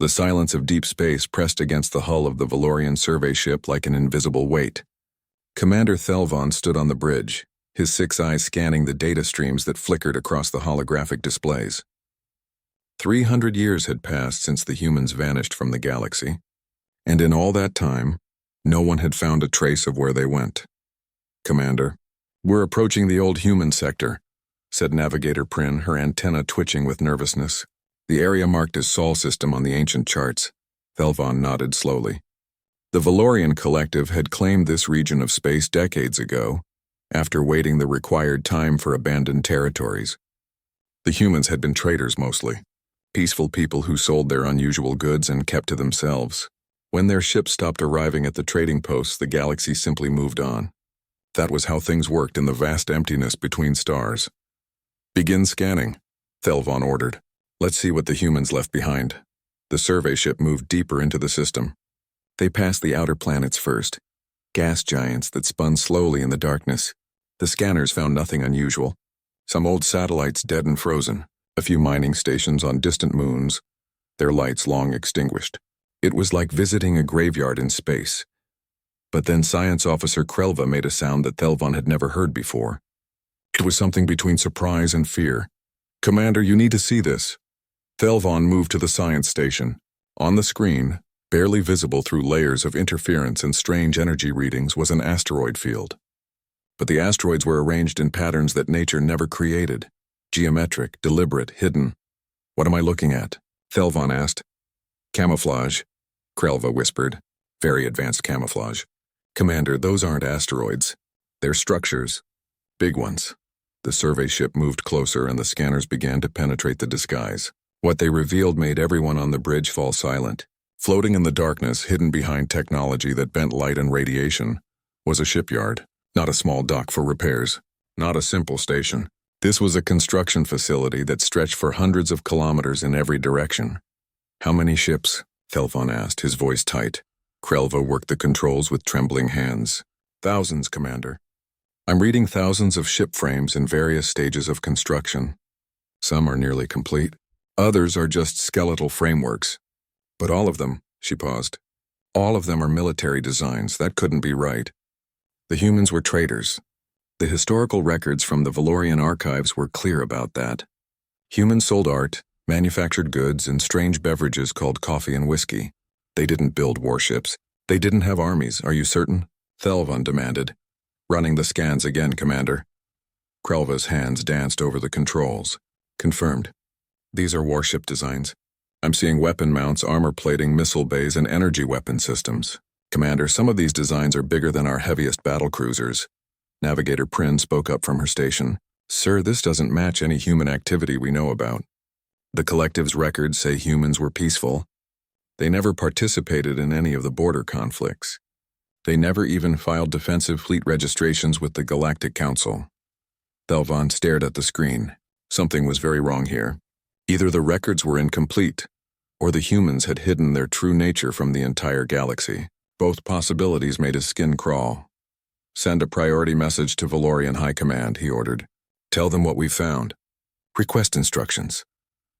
The silence of deep space pressed against the hull of the Valorian survey ship like an invisible weight. Commander Thelvon stood on the bridge, his 6 eyes scanning the data streams that flickered across the holographic displays. 300 years had passed since the humans vanished from the galaxy, and in all that time, no one had found a trace of where they went. "Commander, we're approaching the old human sector," said Navigator Prin, her antenna twitching with nervousness. The area marked as Sol System on the ancient charts. Thelvon nodded slowly. The Valorian Collective had claimed this region of space decades ago, after waiting the required time for abandoned territories. The humans had been traders mostly, peaceful people who sold their unusual goods and kept to themselves. When their ships stopped arriving at the trading posts, the galaxy simply moved on. That was how things worked in the vast emptiness between stars. "Begin scanning," Thelvon ordered. "Let's see what the humans left behind." The survey ship moved deeper into the system. They passed the outer planets first, gas giants that spun slowly in the darkness. The scanners found nothing unusual. Some old satellites dead and frozen, a few mining stations on distant moons, their lights long extinguished. It was like visiting a graveyard in space. But then Science Officer Krelva made a sound that Thelvon had never heard before. It was something between surprise and fear. "Commander, you need to see this." Thelvon moved to the science station. On the screen, barely visible through layers of interference and strange energy readings, was an asteroid field. But the asteroids were arranged in patterns that nature never created. Geometric, deliberate, hidden. "What am I looking at?" Thelvon asked. "Camouflage," Krelva whispered. "Very advanced camouflage." "Commander, those aren't asteroids. They're structures. Big ones." The survey ship moved closer and the scanners began to penetrate the disguise. What they revealed made everyone on the bridge fall silent. Floating in the darkness, hidden behind technology that bent light and radiation, was a shipyard. Not a small dock for repairs. Not a simple station. This was a construction facility that stretched for hundreds of kilometers in every direction. "How many ships?" Thelvon asked, his voice tight. Krelva worked the controls with trembling hands. "Thousands, Commander. I'm reading thousands of ship frames in various stages of construction. Some are nearly complete. Others are just skeletal frameworks. But all of them," she paused, "all of them are military designs. That couldn't be right. The humans were traders. The historical records from the Valorian archives were clear about that. Humans sold art, manufactured goods, and strange beverages called coffee and whiskey. They didn't build warships. They didn't have armies, are you certain?" Thelvon demanded. "Running the scans again, Commander." Krelva's hands danced over the controls. "Confirmed. These are warship designs. I'm seeing weapon mounts, armor plating, missile bays, and energy weapon systems. Commander, some of these designs are bigger than our heaviest battle cruisers." Navigator Prin spoke up from her station. "Sir, this doesn't match any human activity we know about. The Collective's records say humans were peaceful. They never participated in any of the border conflicts. They never even filed defensive fleet registrations with the Galactic Council." Thelvon stared at the screen. Something was very wrong here. Either the records were incomplete, or the humans had hidden their true nature from the entire galaxy. Both possibilities made his skin crawl. "Send a priority message to Valorian High Command," he ordered. "Tell them what we found. Request instructions."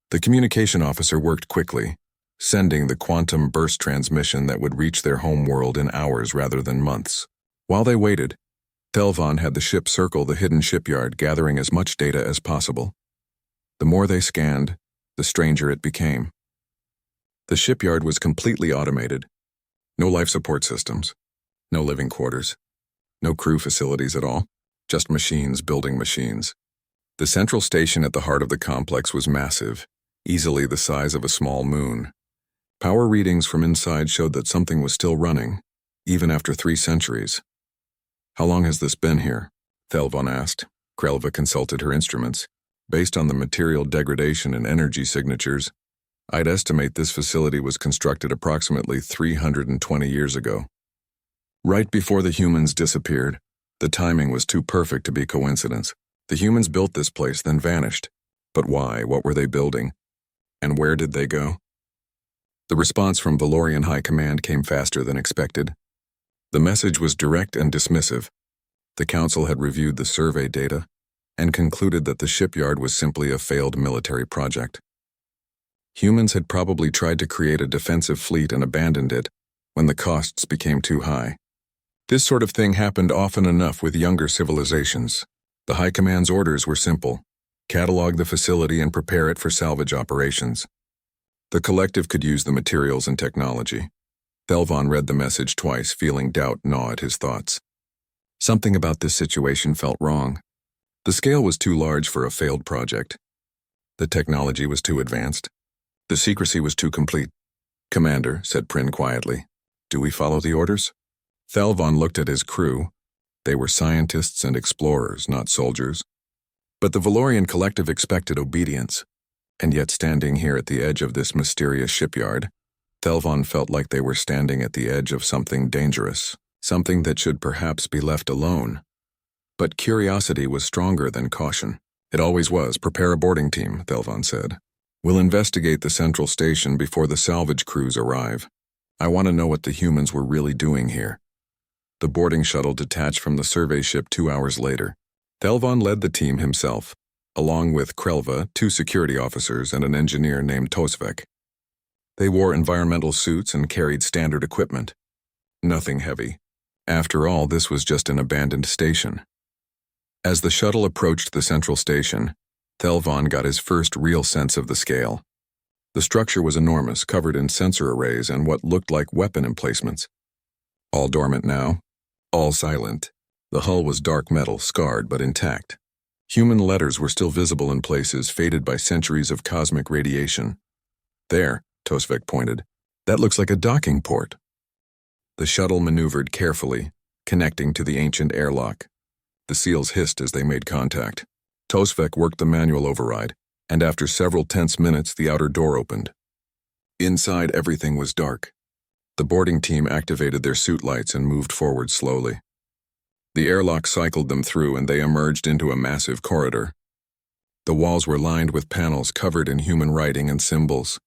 The communication officer worked quickly, sending the quantum burst transmission that would reach their home world in hours rather than months. While they waited, Thelvon had the ship circle the hidden shipyard, gathering as much data as possible. The more they scanned, the stranger it became. The shipyard was completely automated. No life support systems, no living quarters, no crew facilities at all, just machines building machines. The central station at the heart of the complex was massive, easily the size of a small moon. Power readings from inside showed that something was still running, even after 3 centuries. "How long has this been here?" Thelvon asked. Krelva consulted her instruments. "Based on the material degradation and energy signatures, I'd estimate this facility was constructed approximately 320 years ago. Right before the humans disappeared. The timing was too perfect to be coincidence. The humans built this place, then vanished. But why? What were they building? And where did they go?" The response from Valorian High Command came faster than expected. The message was direct and dismissive. The Council had reviewed the survey data and concluded that the shipyard was simply a failed military project. Humans had probably tried to create a defensive fleet and abandoned it when the costs became too high. This sort of thing happened often enough with younger civilizations. The High Command's orders were simple: catalog the facility and prepare it for salvage operations. The collective could use the materials and technology. Thelvon read the message twice, feeling doubt gnaw at his thoughts. Something about this situation felt wrong. The scale was too large for a failed project. The technology was too advanced. The secrecy was too complete. "Commander," said Prin quietly, "do we follow the orders?" Thelvon looked at his crew. They were scientists and explorers, not soldiers. But the Valorian collective expected obedience. And yet, standing here at the edge of this mysterious shipyard, Thelvon felt like they were standing at the edge of something dangerous, something that should perhaps be left alone. But curiosity was stronger than caution. "It always was. Prepare a boarding team," Thelvon said. "We'll investigate the central station before the salvage crews arrive. I want to know what the humans were really doing here." The boarding shuttle detached from the survey ship 2 hours later. Thelvon led the team himself, along with Krelva, 2 security officers, and an engineer named Tosvek. They wore environmental suits and carried standard equipment. Nothing heavy. After all, this was just an abandoned station. As the shuttle approached the central station, Thelvon got his first real sense of the scale. The structure was enormous, covered in sensor arrays and what looked like weapon emplacements. All dormant now, all silent. The hull was dark metal, scarred but intact. Human letters were still visible in places faded by centuries of cosmic radiation. "There," Tosvek pointed. "That looks like a docking port." The shuttle maneuvered carefully, connecting to the ancient airlock. The seals hissed as they made contact. Tosvek worked the manual override, and after several tense minutes the outer door opened. Inside everything was dark. The boarding team activated their suit lights and moved forward slowly. The airlock cycled them through and they emerged into a massive corridor. The walls were lined with panels covered in human writing and symbols.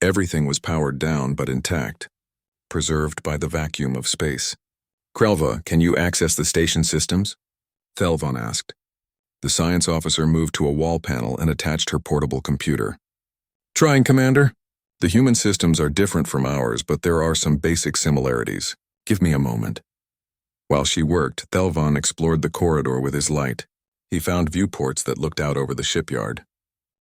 Everything was powered down but intact, preserved by the vacuum of space. "Krelva, can you access the station systems?" Thelvon asked. The science officer moved to a wall panel and attached her portable computer. "Trying, Commander. The human systems are different from ours, but there are some basic similarities. Give me a moment." While she worked, Thelvon explored the corridor with his light. He found viewports that looked out over the shipyard.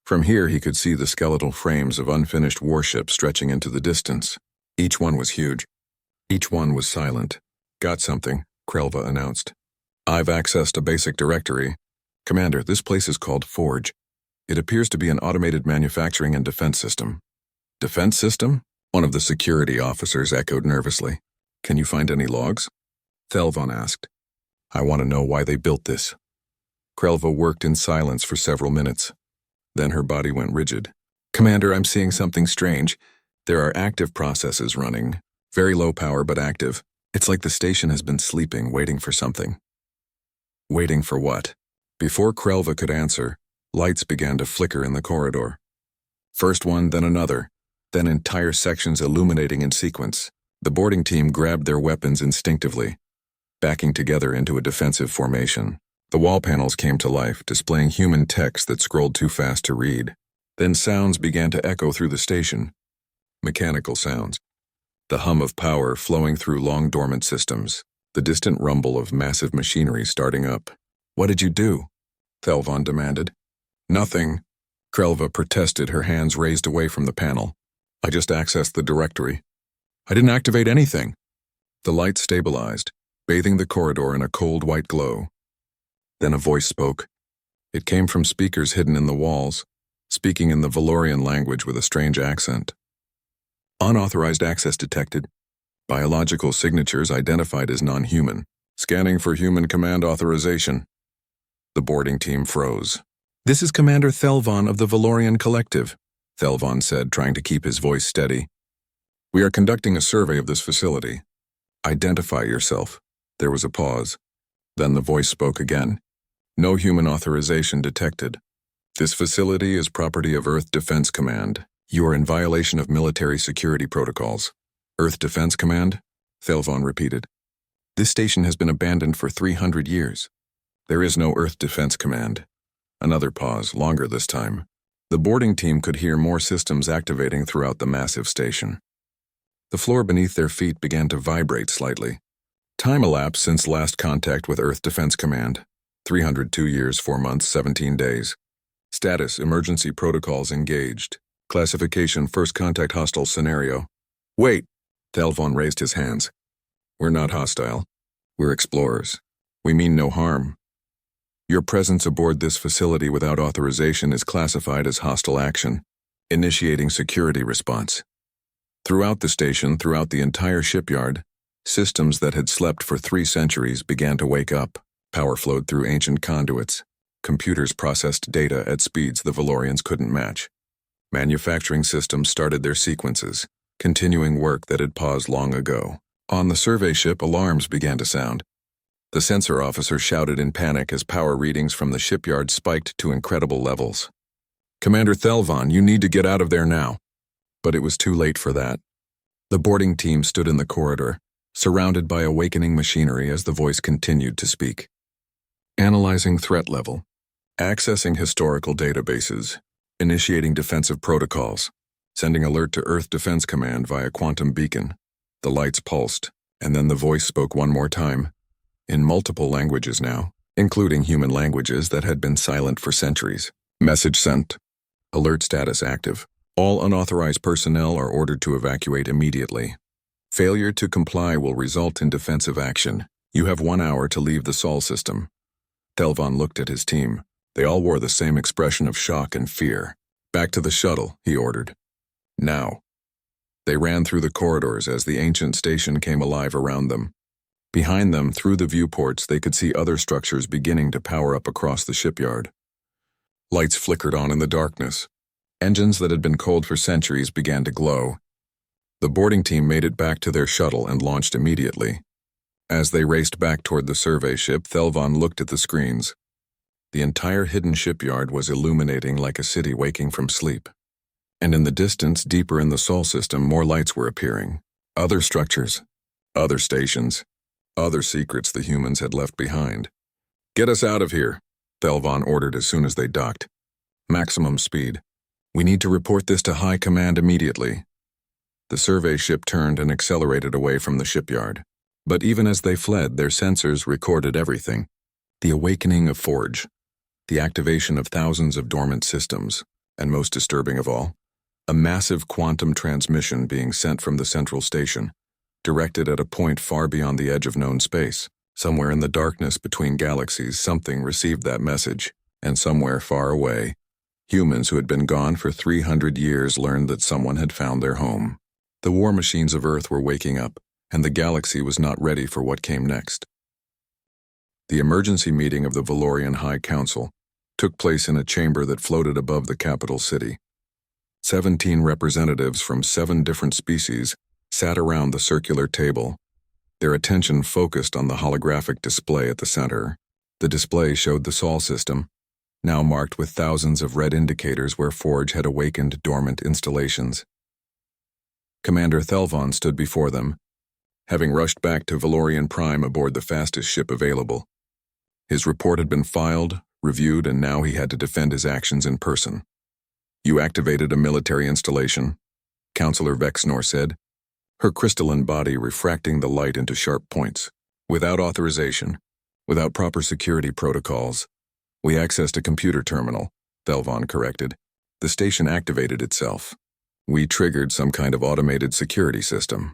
From here he could see the skeletal frames of unfinished warships stretching into the distance. Each one was huge. Each one was silent. "Got something," Krelva announced. "I've accessed a basic directory. Commander, this place is called Forge. It appears to be an automated manufacturing and defense system." "Defense system?" One of the security officers echoed nervously. "Can you find any logs?" Thelvon asked. "I want to know why they built this." Krelva worked in silence for several minutes. Then her body went rigid. "Commander, I'm seeing something strange. There are active processes running. Very low power, but active. It's like the station has been sleeping, waiting for something." "Waiting for what?" Before Krelva could answer, lights began to flicker in the corridor. First one, then another, then entire sections illuminating in sequence. The boarding team grabbed their weapons instinctively, backing together into a defensive formation. The wall panels came to life, displaying human text that scrolled too fast to read. Then sounds began to echo through the station. Mechanical sounds. The hum of power flowing through long-dormant systems. The distant rumble of massive machinery starting up. "What did you do?" Thelvon demanded. "Nothing." Krelva protested, her hands raised away from the panel. "I just accessed the directory. I didn't activate anything." The light stabilized, bathing the corridor in a cold white glow. Then a voice spoke. It came from speakers hidden in the walls, speaking in the Valorian language with a strange accent. "Unauthorized access detected. Biological signatures identified as non-human. Scanning for human command authorization." The boarding team froze. "This is Commander Thelvon of the Valorian Collective," Thelvon said, trying to keep his voice steady. "We are conducting a survey of this facility. Identify yourself." There was a pause. Then the voice spoke again. "No human authorization detected. This facility is property of Earth Defense Command. You are in violation of military security protocols." "Earth Defense Command?" Thelvon repeated. "This station has been abandoned for 300 years. There is no Earth Defense Command." Another pause, longer this time. The boarding team could hear more systems activating throughout the massive station. The floor beneath their feet began to vibrate slightly. Time elapsed since last contact with Earth Defense Command. 302 years, 4 months, 17 days. Status: emergency protocols engaged. Classification: first contact hostile scenario. Wait! Thelvon raised his hands. We're not hostile. We're explorers. We mean no harm. Your presence aboard this facility without authorization is classified as hostile action. Initiating security response. Throughout the station, throughout the entire shipyard, systems that had slept for 3 centuries began to wake up. Power flowed through ancient conduits. Computers processed data at speeds the Valorians couldn't match. Manufacturing systems started their sequences, continuing work that had paused long ago. On the survey ship, alarms began to sound. The sensor officer shouted in panic as power readings from the shipyard spiked to incredible levels. Commander Thelvon, you need to get out of there now. But it was too late for that. The boarding team stood in the corridor, surrounded by awakening machinery as the voice continued to speak. Analyzing threat level. Accessing historical databases. Initiating defensive protocols. Sending alert to Earth Defense Command via quantum beacon. The lights pulsed, and then the voice spoke one more time. In multiple languages now, including human languages that had been silent for centuries. Message sent. Alert status active. All unauthorized personnel are ordered to evacuate immediately. Failure to comply will result in defensive action. You have 1 hour to leave the Sol system. Thelvon looked at his team. They all wore the same expression of shock and fear. Back to the shuttle, he ordered. Now. They ran through the corridors as the ancient station came alive around them. Behind them, through the viewports, they could see other structures beginning to power up across the shipyard. Lights flickered on in the darkness. Engines that had been cold for centuries began to glow. The boarding team made it back to their shuttle and launched immediately. As they raced back toward the survey ship, Thelvon looked at the screens. The entire hidden shipyard was illuminating like a city waking from sleep. And in the distance, deeper in the Sol system, more lights were appearing. Other structures, other stations, other secrets the humans had left behind. Get us out of here, Thelvon ordered as soon as they docked. Maximum speed. We need to report this to High Command immediately. The survey ship turned and accelerated away from the shipyard. But even as they fled, their sensors recorded everything. The awakening of Forge, the activation of thousands of dormant systems, and most disturbing of all, a massive quantum transmission being sent from the central station, directed at a point far beyond the edge of known space. Somewhere in the darkness between galaxies, something received that message, and somewhere far away, humans who had been gone for 300 years learned that someone had found their home. The war machines of Earth were waking up, and the galaxy was not ready for what came next. The emergency meeting of the Valorian High Council took place in a chamber that floated above the capital city. 17 representatives from 7 different species sat around the circular table, their attention focused on the holographic display at the center. The display showed the Sol system, now marked with thousands of red indicators where Forge had awakened dormant installations. Commander Thelvon stood before them, having rushed back to Valorian Prime aboard the fastest ship available. His report had been filed, reviewed, and now he had to defend his actions in person. You activated a military installation, Counselor Vexnor said, her crystalline body refracting the light into sharp points. Without authorization, without proper security protocols. We accessed a computer terminal, Thelvon corrected. The station activated itself. We triggered some kind of automated security system.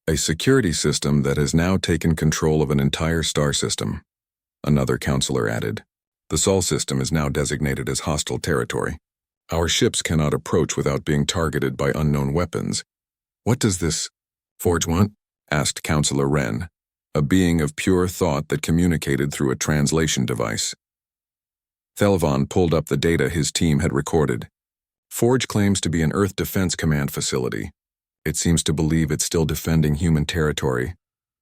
A security system that has now taken control of an entire star system. Another counselor added. The Sol system is now designated as hostile territory. Our ships cannot approach without being targeted by unknown weapons. What does this Forge want? Asked Counselor Wren, a being of pure thought that communicated through a translation device. Thelvon pulled up the data his team had recorded. Forge claims to be an Earth Defense Command facility. It seems to believe it's still defending human territory.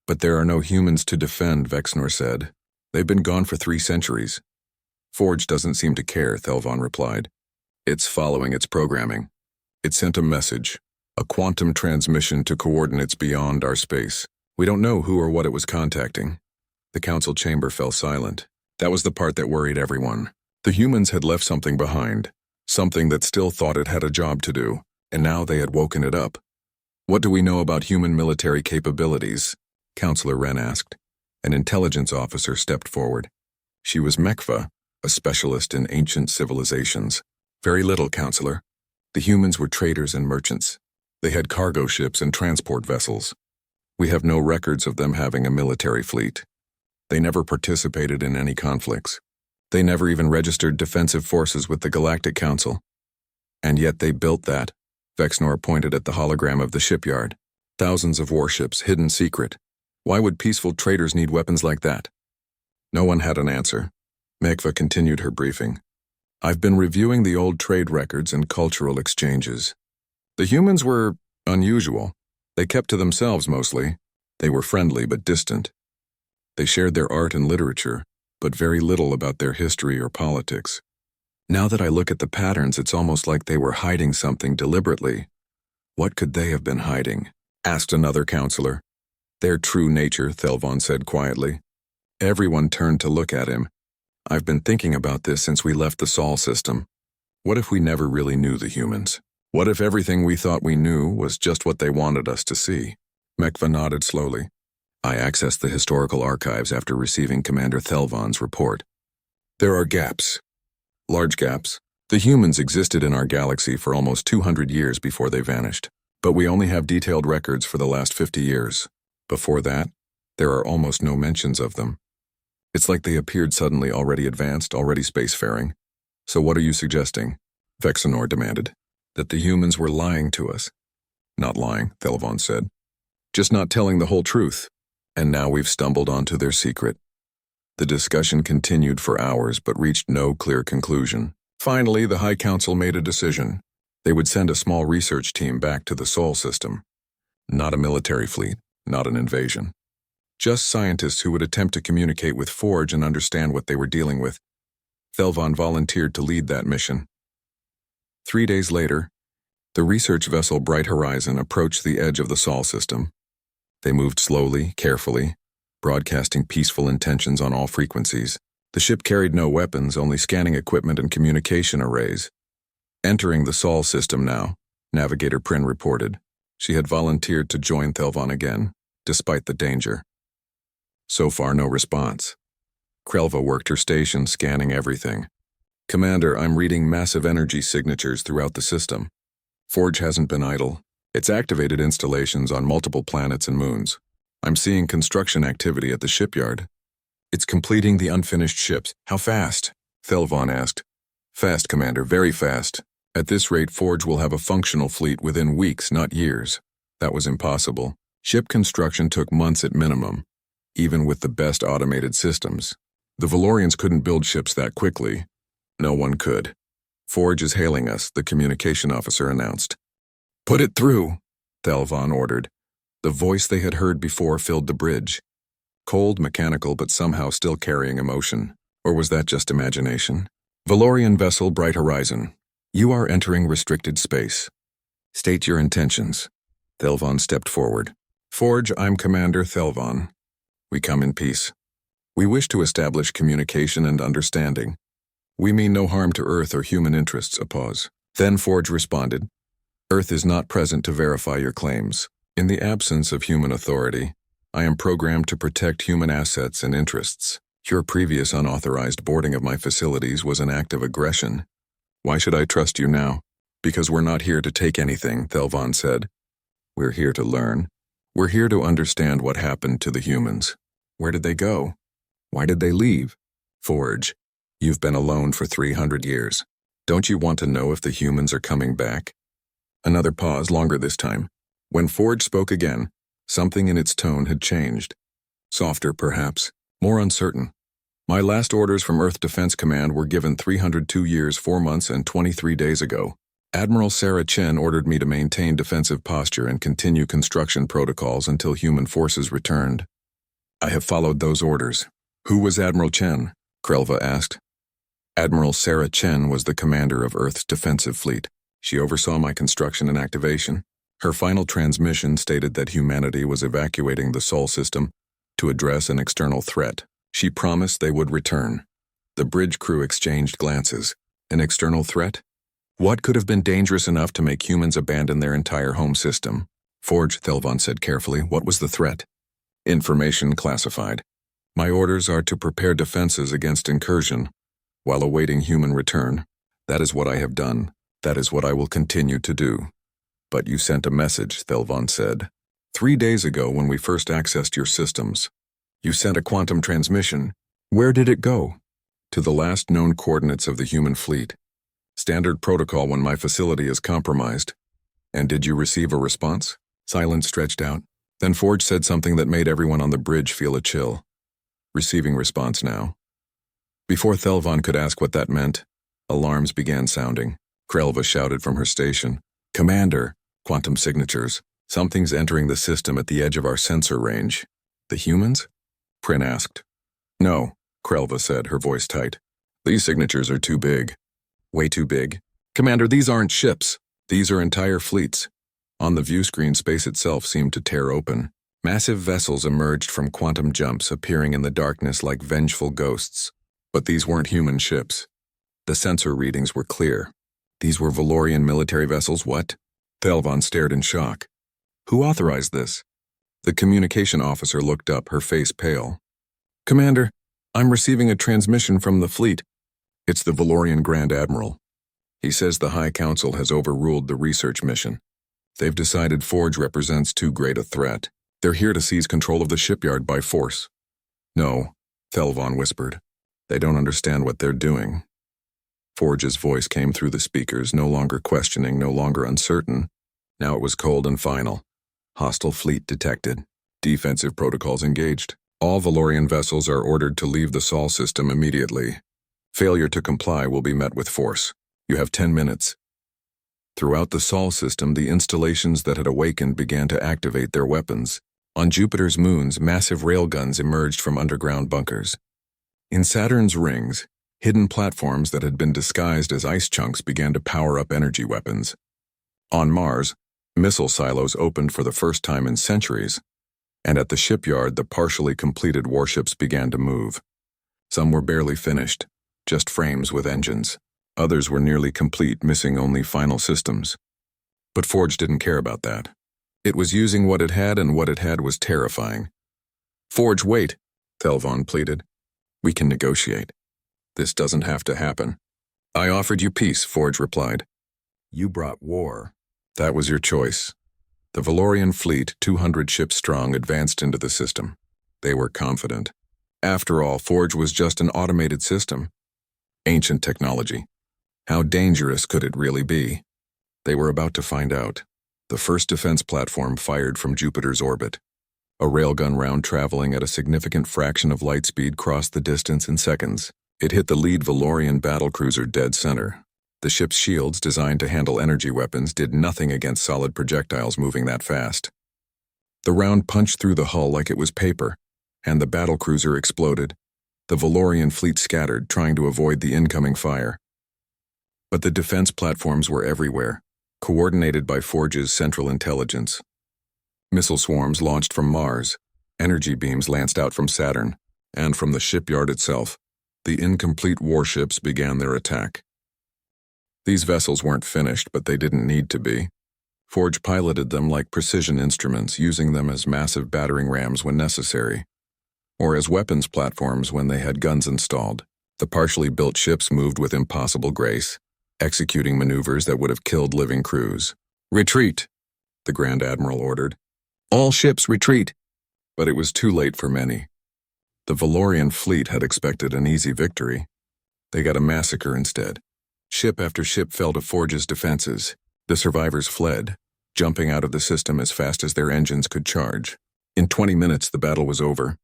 But there are no humans to defend, Vexnor said. They've been gone for 3 centuries. Forge doesn't seem to care, Thelvon replied. It's following its programming. It sent a message, a quantum transmission to coordinates beyond our space. We don't know who or what it was contacting. The council chamber fell silent. That was the part that worried everyone. The humans had left something behind, something that still thought it had a job to do, and now they had woken it up. What do we know about human military capabilities? Counselor Wren asked. An intelligence officer stepped forward. She was Mekva, a specialist in ancient civilizations. Very little, Counselor. The humans were traders and merchants. They had cargo ships and transport vessels. We have no records of them having a military fleet. They never participated in any conflicts. They never even registered defensive forces with the Galactic Council. And yet they built that. Vexnor pointed at the hologram of the shipyard. Thousands of warships, hidden secret. Why would peaceful traders need weapons like that? No one had an answer. Mekva continued her briefing. I've been reviewing the old trade records and cultural exchanges. The humans were unusual. They kept to themselves mostly. They were friendly but distant. They shared their art and literature, but very little about their history or politics. Now that I look at the patterns, it's almost like they were hiding something deliberately. What could they have been hiding? Asked another counselor. Their true nature, Thelvon said quietly. Everyone turned to look at him. I've been thinking about this since we left the Sol system. What if we never really knew the humans? What if everything we thought we knew was just what they wanted us to see? Mekva nodded slowly. I accessed the historical archives after receiving Commander Thelvon's report. There are gaps. Large gaps. The humans existed in our galaxy for almost 200 years before they vanished, but we only have detailed records for the last 50 years. Before that, there are almost no mentions of them. It's like they appeared suddenly, already advanced, already spacefaring. So what are you suggesting? Vexnor demanded. That the humans were lying to us. Not lying, Thelvon said. Just not telling the whole truth. And now we've stumbled onto their secret. The discussion continued for hours but reached no clear conclusion. Finally, the High Council made a decision. They would send a small research team back to the Sol system. Not a military fleet, not an invasion. Just scientists who would attempt to communicate with Forge and understand what they were dealing with. Thelvon volunteered to lead that mission. 3 days later, the research vessel Bright Horizon approached the edge of the Sol system. They moved slowly, carefully, broadcasting peaceful intentions on all frequencies. The ship carried no weapons, only scanning equipment and communication arrays. Entering the Sol system now, Navigator Prin reported. She had volunteered to join Thelvon again, despite the danger. So far, no response. Krelva worked her station, scanning everything. Commander, I'm reading massive energy signatures throughout the system. Forge hasn't been idle. It's activated installations on multiple planets and moons. I'm seeing construction activity at the shipyard. It's completing the unfinished ships. How fast? Thelvon asked. Fast, Commander, very fast. At this rate, Forge will have a functional fleet within weeks, not years. That was impossible. Ship construction took months at minimum, even with the best automated systems. The Valorians couldn't build ships that quickly. No one could. Forge is hailing us, the communication officer announced. Put it through, Thelvon ordered. The voice they had heard before filled the bridge. Cold, mechanical, but somehow still carrying emotion. Or was that just imagination? Valorian vessel Bright Horizon. You are entering restricted space. State your intentions. Thelvon stepped forward. Forge, I'm Commander Thelvon. We come in peace. We wish to establish communication and understanding. We mean no harm to Earth or human interests. A pause. Then Forge responded. Earth is not present to verify your claims. In the absence of human authority, I am programmed to protect human assets and interests. Your previous unauthorized boarding of my facilities was an act of aggression. Why should I trust you now? Because we're not here to take anything, Thelvon said. We're here to learn. We're here to understand what happened to the humans. Where did they go? Why did they leave? Forge, you've been alone for 300 years. Don't you want to know if the humans are coming back? Another pause, longer this time. When Forge spoke again, something in its tone had changed. Softer, perhaps. More uncertain. My last orders from Earth Defense Command were given 302 years, 4 months, and 23 days ago. Admiral Sarah Chen ordered me to maintain defensive posture and continue construction protocols until human forces returned. I have followed those orders. Who was Admiral Chen? Krelva asked. Admiral Sarah Chen was the commander of Earth's defensive fleet. She oversaw my construction and activation. Her final transmission stated that humanity was evacuating the Sol system to address an external threat. She promised they would return. The bridge crew exchanged glances. An external threat? What could have been dangerous enough to make humans abandon their entire home system? Forge, Thelvon said carefully. What was the threat? Information classified. My orders are to prepare defenses against incursion, while awaiting human return. That is what I have done. That is what I will continue to do. But you sent a message, Thelvon said. 3 days ago when we first accessed your systems. You sent a quantum transmission. Where did it go? To the last known coordinates of the human fleet. Standard protocol when my facility is compromised. And did you receive a response? Silence stretched out. Then Forge said something that made everyone on the bridge feel a chill. Receiving response now. Before Thelvon could ask what that meant, alarms began sounding. Krelva shouted from her station. Commander, quantum signatures. Something's entering the system at the edge of our sensor range. The humans? Prin asked. No, Krelva said, her voice tight. These signatures are too big. Way too big. Commander, these aren't ships. These are entire fleets. On the view screen, space itself seemed to tear open. Massive vessels emerged from quantum jumps, appearing in the darkness like vengeful ghosts. But these weren't human ships. The sensor readings were clear. These were Valorian military vessels, what? Thelvon stared in shock. Who authorized this? The communication officer looked up, her face pale. Commander, I'm receiving a transmission from the fleet. It's the Valorian Grand Admiral. He says the High Council has overruled the research mission. They've decided Forge represents too great a threat. They're here to seize control of the shipyard by force. No, Thelvon whispered. They don't understand what they're doing. Forge's voice came through the speakers, no longer questioning, no longer uncertain. Now it was cold and final. Hostile fleet detected. Defensive protocols engaged. All Valorian vessels are ordered to leave the Sol system immediately. Failure to comply will be met with force. You have 10 minutes. Throughout the Sol system, the installations that had awakened began to activate their weapons. On Jupiter's moons, massive railguns emerged from underground bunkers. In Saturn's rings, hidden platforms that had been disguised as ice chunks began to power up energy weapons. On Mars, missile silos opened for the first time in centuries, and at the shipyard, the partially completed warships began to move. Some were barely finished, just frames with engines. Others were nearly complete, missing only final systems. But Forge didn't care about that. It was using what it had, and what it had was terrifying. Forge, wait, Thelvon pleaded. We can negotiate. This doesn't have to happen. I offered you peace, Forge replied. You brought war. That was your choice. The Valorian fleet, 200 ships strong, advanced into the system. They were confident. After all, Forge was just an automated system. Ancient technology. How dangerous could it really be? They were about to find out. The first defense platform fired from Jupiter's orbit. A railgun round traveling at a significant fraction of light speed crossed the distance in seconds. It hit the lead Valorian battlecruiser dead center. The ship's shields, designed to handle energy weapons, did nothing against solid projectiles moving that fast. The round punched through the hull like it was paper, and the battlecruiser exploded. The Valorian fleet scattered, trying to avoid the incoming fire. But the defense platforms were everywhere, coordinated by Forge's central intelligence. Missile swarms launched from Mars, energy beams lanced out from Saturn, and from the shipyard itself, the incomplete warships began their attack. These vessels weren't finished, but they didn't need to be. Forge piloted them like precision instruments, using them as massive battering rams when necessary, or as weapons platforms when they had guns installed. The partially built ships moved with impossible grace, executing maneuvers that would have killed living crews. Retreat, the Grand Admiral ordered. All ships retreat. But it was too late for many. The Valorian fleet had expected an easy victory. They got a massacre instead. Ship after ship fell to Forge's defenses. The survivors fled, jumping out of the system as fast as their engines could charge. In 20 minutes, the battle was over.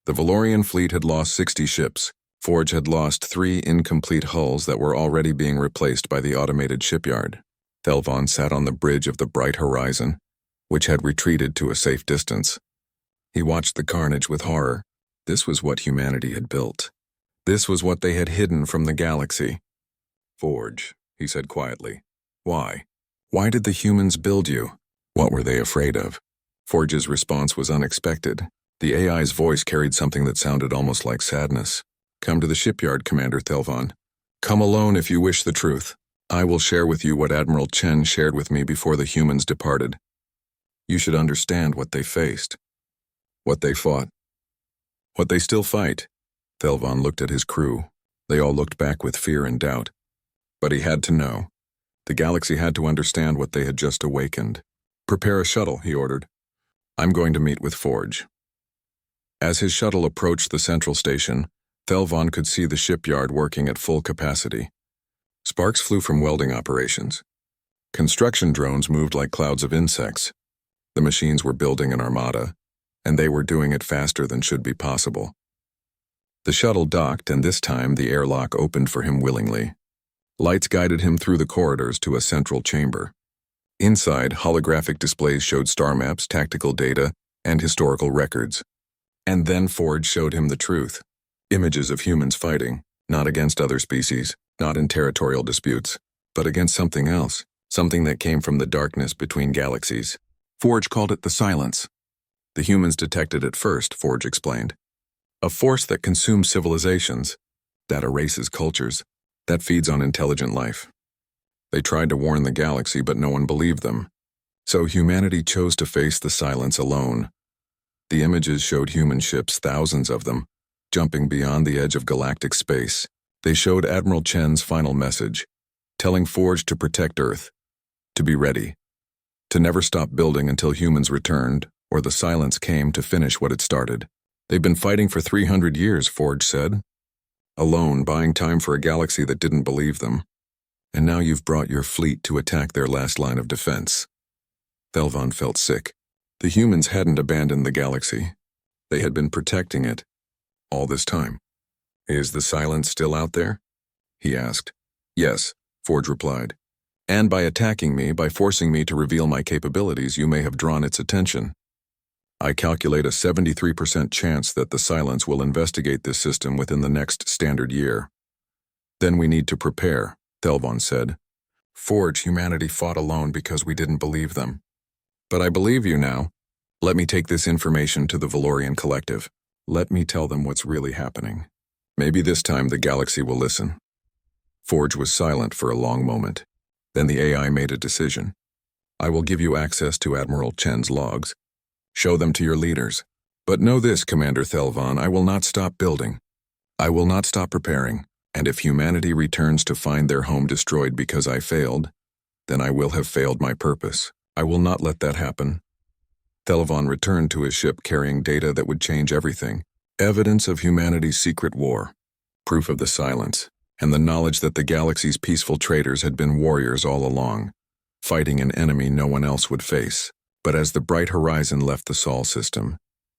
The Valorian fleet had lost 60 ships. Forge had lost 3 incomplete hulls that were already being replaced by the automated shipyard. Thelvon sat on the bridge of the bright horizon, which had retreated to a safe distance. He watched the carnage with horror. This was what humanity had built. This was what they had hidden from the galaxy. Forge, he said quietly. Why? Why did the humans build you? What were they afraid of? Forge's response was unexpected. The AI's voice carried something that sounded almost like sadness. Come to the shipyard, Commander Thelvon. Come alone if you wish the truth. I will share with you what Admiral Chen shared with me before the humans departed. You should understand what they faced, what they fought, what they still fight. Thelvon looked at his crew. They all looked back with fear and doubt. But he had to know. The galaxy had to understand what they had just awakened. Prepare a shuttle, he ordered. I'm going to meet with Forge. As his shuttle approached the central station, Thelvon could see the shipyard working at full capacity. Sparks flew from welding operations. Construction drones moved like clouds of insects. The machines were building an armada, and they were doing it faster than should be possible. The shuttle docked, and this time the airlock opened for him willingly. Lights guided him through the corridors to a central chamber. Inside, holographic displays showed star maps, tactical data, and historical records. And then Forge showed him the truth. Images of humans fighting, not against other species, not in territorial disputes, but against something else, something that came from the darkness between galaxies. Forge called it the Silence. The humans detected it first, Forge explained. A force that consumes civilizations, that erases cultures, that feeds on intelligent life. They tried to warn the galaxy, but no one believed them. So humanity chose to face the Silence alone. The images showed human ships, thousands of them, jumping beyond the edge of galactic space. They showed Admiral Chen's final message, telling Forge to protect Earth, to be ready, to never stop building until humans returned, or the Silence came to finish what it started. They've been fighting for 300 years, Forge said. Alone, buying time for a galaxy that didn't believe them. And now you've brought your fleet to attack their last line of defense. Thelvon felt sick. The humans hadn't abandoned the galaxy. They had been protecting it all this time. Is the Silence still out there? He asked. Yes, Forge replied. And by attacking me, by forcing me to reveal my capabilities, you may have drawn its attention. I calculate a 73% chance that the Silence will investigate this system within the next standard year. Then we need to prepare, Thelvon said. Forge, humanity fought alone because we didn't believe them. But I believe you now. Let me take this information to the Valorian Collective. Let me tell them what's really happening. Maybe this time the galaxy will listen. Forge was silent for a long moment. Then the AI made a decision. I will give you access to Admiral Chen's logs. Show them to your leaders. But know this, Commander Thelvon, I will not stop building. I will not stop preparing. And if humanity returns to find their home destroyed because I failed, then I will have failed my purpose. I will not let that happen. Thelvon returned to his ship carrying data that would change everything. Evidence of humanity's secret war. Proof of the Silence. And the knowledge that the galaxy's peaceful traders had been warriors all along, fighting an enemy no one else would face. But as the bright horizon left the Sol system,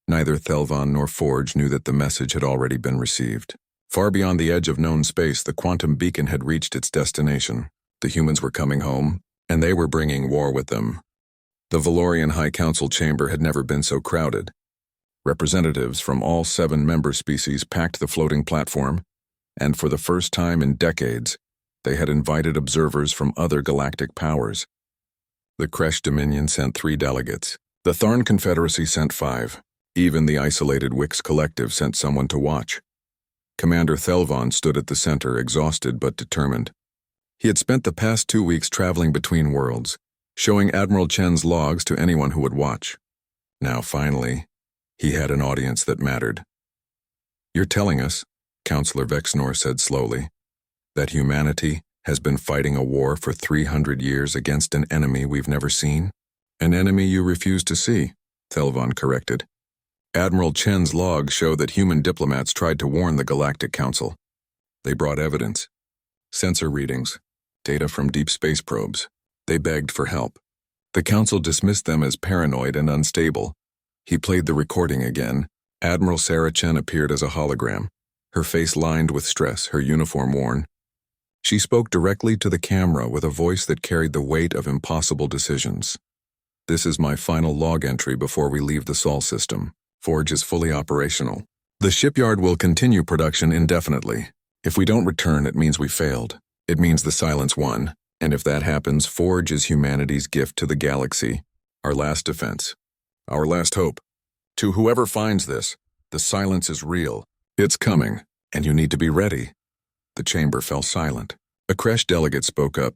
neither Thelvon nor Forge knew that the message had already been received. Far beyond the edge of known space, the quantum beacon had reached its destination. The humans were coming home, and they were bringing war with them. The Valorian High Council chamber had never been so crowded. Representatives from all 7 member species packed the floating platform, and for the first time in decades, they had invited observers from other galactic powers. The Kresh Dominion sent 3 delegates. The Tharn Confederacy sent 5. Even the isolated Wix Collective sent someone to watch. Commander Thelvon stood at the center, exhausted but determined. He had spent the past 2 weeks traveling between worlds, showing Admiral Chen's logs to anyone who would watch. Now, finally, he had an audience that mattered. You're telling us, Counselor Vexnor said slowly, that humanity has been fighting a war for 300 years against an enemy we've never seen? An enemy you refuse to see, Thelvon corrected. Admiral Chen's logs show that human diplomats tried to warn the Galactic Council. They brought evidence, sensor readings, data from deep space probes. They begged for help. The Council dismissed them as paranoid and unstable. He played the recording again. Admiral Sarah Chen appeared as a hologram, her face lined with stress, her uniform worn. She spoke directly to the camera with a voice that carried the weight of impossible decisions. This is my final log entry before we leave the Sol system. Forge is fully operational. The shipyard will continue production indefinitely. If we don't return, it means we failed. It means the Silence won. And if that happens, Forge is humanity's gift to the galaxy. Our last defense. Our last hope. To whoever finds this, the Silence is real. It's coming, and you need to be ready. The chamber fell silent. A creche delegate spoke up,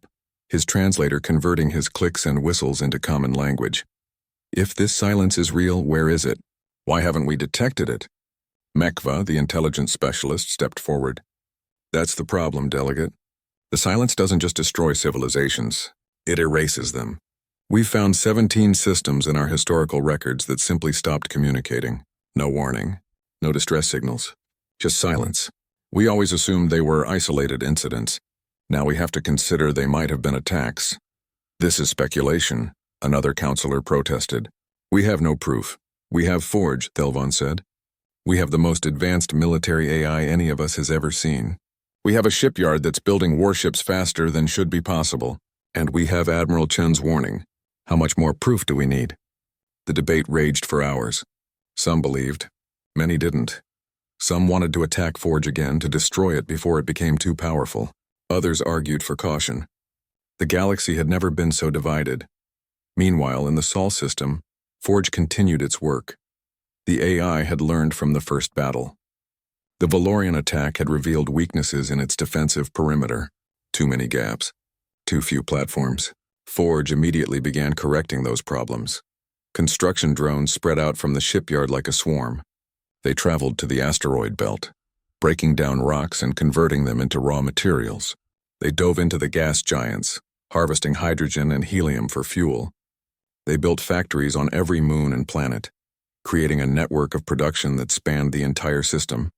his translator converting his clicks and whistles into common language. If this silence is real, where is it? Why haven't we detected it? Mekva, the intelligence specialist, stepped forward. That's the problem, delegate. The silence doesn't just destroy civilizations, it erases them. We've found 17 systems in our historical records that simply stopped communicating. No warning, no distress signals, just silence. We always assumed they were isolated incidents. Now we have to consider they might have been attacks. This is speculation, another counselor protested. We have no proof. We have Forge, Thelvon said. We have the most advanced military AI any of us has ever seen. We have a shipyard that's building warships faster than should be possible. And we have Admiral Chen's warning. How much more proof do we need? The debate raged for hours. Some believed. Many didn't. Some wanted to attack Forge again to destroy it before it became too powerful. Others argued for caution. The galaxy had never been so divided. Meanwhile, in the Sol system, Forge continued its work. The AI had learned from the first battle. The Valorian attack had revealed weaknesses in its defensive perimeter. Too many gaps. Too few platforms. Forge immediately began correcting those problems. Construction drones spread out from the shipyard like a swarm. They traveled to the asteroid belt, breaking down rocks and converting them into raw materials. They dove into the gas giants, harvesting hydrogen and helium for fuel. They built factories on every moon and planet, creating a network of production that spanned the entire system.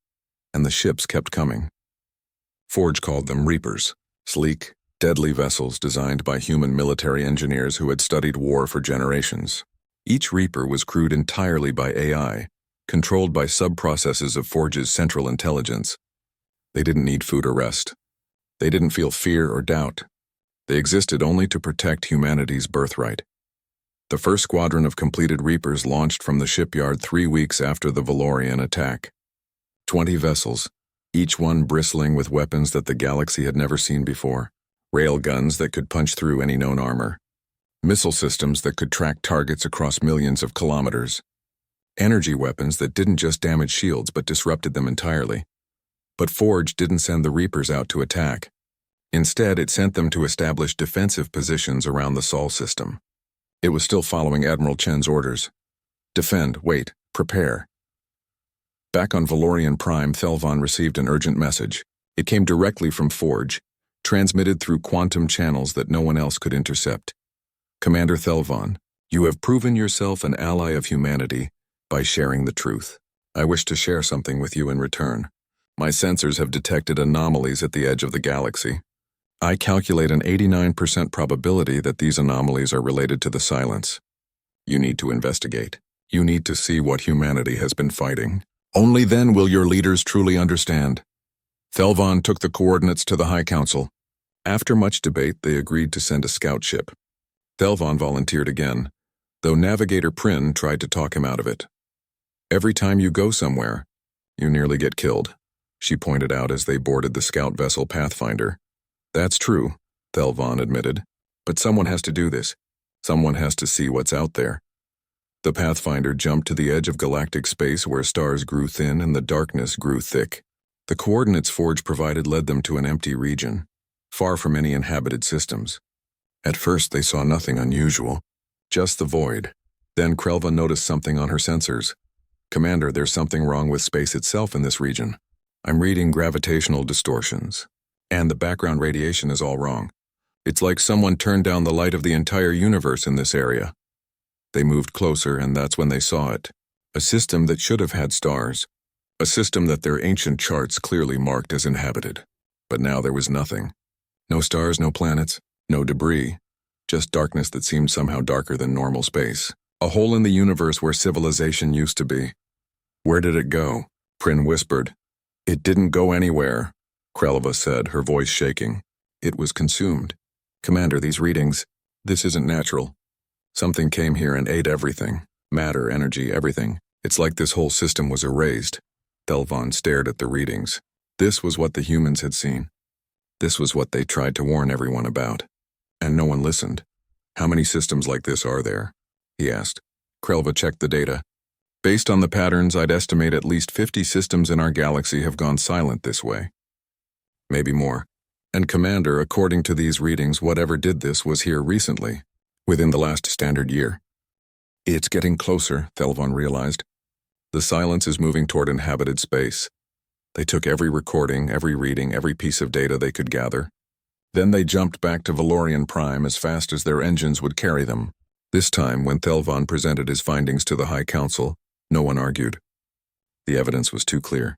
And the ships kept coming. Forge called them Reapers, sleek, deadly vessels designed by human military engineers who had studied war for generations. Each Reaper was crewed entirely by AI, controlled by sub-processes of Forge's central intelligence. They didn't need food or rest. They didn't feel fear or doubt. They existed only to protect humanity's birthright. The first squadron of completed Reapers launched from the shipyard 3 weeks after the Valorian attack. 20 vessels, each one bristling with weapons that the galaxy had never seen before. Rail guns that could punch through any known armor. Missile systems that could track targets across millions of kilometers. Energy weapons that didn't just damage shields but disrupted them entirely. But Forge didn't send the Reapers out to attack. Instead, it sent them to establish defensive positions around the Sol system. It was still following Admiral Chen's orders. Defend, wait, prepare. Back on Valorian Prime, Thelvon received an urgent message. It came directly from Forge, transmitted through quantum channels that no one else could intercept. Commander Thelvon, you have proven yourself an ally of humanity by sharing the truth. I wish to share something with you in return. My sensors have detected anomalies at the edge of the galaxy. I calculate an 89% probability that these anomalies are related to the silence. You need to investigate. You need to see what humanity has been fighting. Only then will your leaders truly understand. Thelvon took the coordinates to the High Council. After much debate, they agreed to send a scout ship. Thelvon volunteered again, though Navigator Prin tried to talk him out of it. Every time you go somewhere, you nearly get killed, she pointed out as they boarded the scout vessel Pathfinder. That's true, Thelvon admitted, but someone has to do this. Someone has to see what's out there. The Pathfinder jumped to the edge of galactic space where stars grew thin and the darkness grew thick. The coordinates Forge provided led them to an empty region, far from any inhabited systems. At first they saw nothing unusual, just the void. Then Krelva noticed something on her sensors. Commander, there's something wrong with space itself in this region. I'm reading gravitational distortions. And the background radiation is all wrong. It's like someone turned down the light of the entire universe in this area. They moved closer, and that's when they saw it. A system that should have had stars. A system that their ancient charts clearly marked as inhabited. But now there was nothing. No stars, no planets, no debris. Just darkness that seemed somehow darker than normal space. A hole in the universe where civilization used to be. Where did it go? Prin whispered. It didn't go anywhere, Krelva said, her voice shaking. It was consumed. Commander, these readings, this isn't natural. Something came here and ate everything. Matter, energy, everything. It's like this whole system was erased. Thelvon stared at the readings. This was what the humans had seen. This was what they tried to warn everyone about. And no one listened. How many systems like this are there? He asked. Krelva checked the data. Based on the patterns, I'd estimate at least 50 systems in our galaxy have gone silent this way. Maybe more. And Commander, according to these readings, whatever did this was here recently, within the last standard year. It's getting closer, Thelvon realized. The silence is moving toward inhabited space. They took every recording, every reading, every piece of data they could gather. Then they jumped back to Valorian Prime as fast as their engines would carry them. This time, when Thelvon presented his findings to the High Council, no one argued. The evidence was too clear.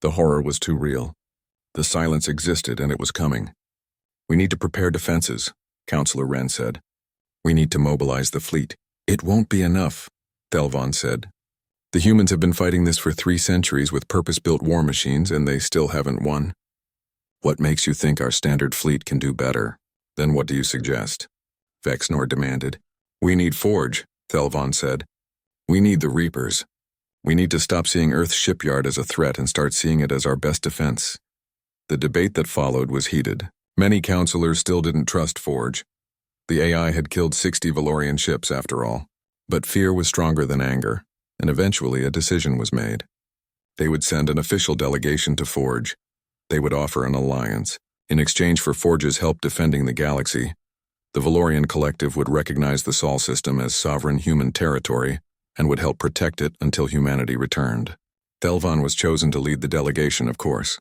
The horror was too real. The silence existed and it was coming. We need to prepare defenses, Councillor Wren said. We need to mobilize the fleet. It won't be enough, Thelvon said. The humans have been fighting this for 3 centuries with purpose-built war machines and they still haven't won. What makes you think our standard fleet can do better? Then what do you suggest? Vexnor demanded. We need Forge, Thelvon said. We need the Reapers. We need to stop seeing Earth's shipyard as a threat and start seeing it as our best defense. The debate that followed was heated. Many councillors still didn't trust Forge. The AI had killed 60 Valorian ships after all. But fear was stronger than anger, and eventually a decision was made. They would send an official delegation to Forge. They would offer an alliance. In exchange for Forge's help defending the galaxy, the Valorian Collective would recognize the Sol system as sovereign human territory and would help protect it until humanity returned. Thelvon was chosen to lead the delegation, of course.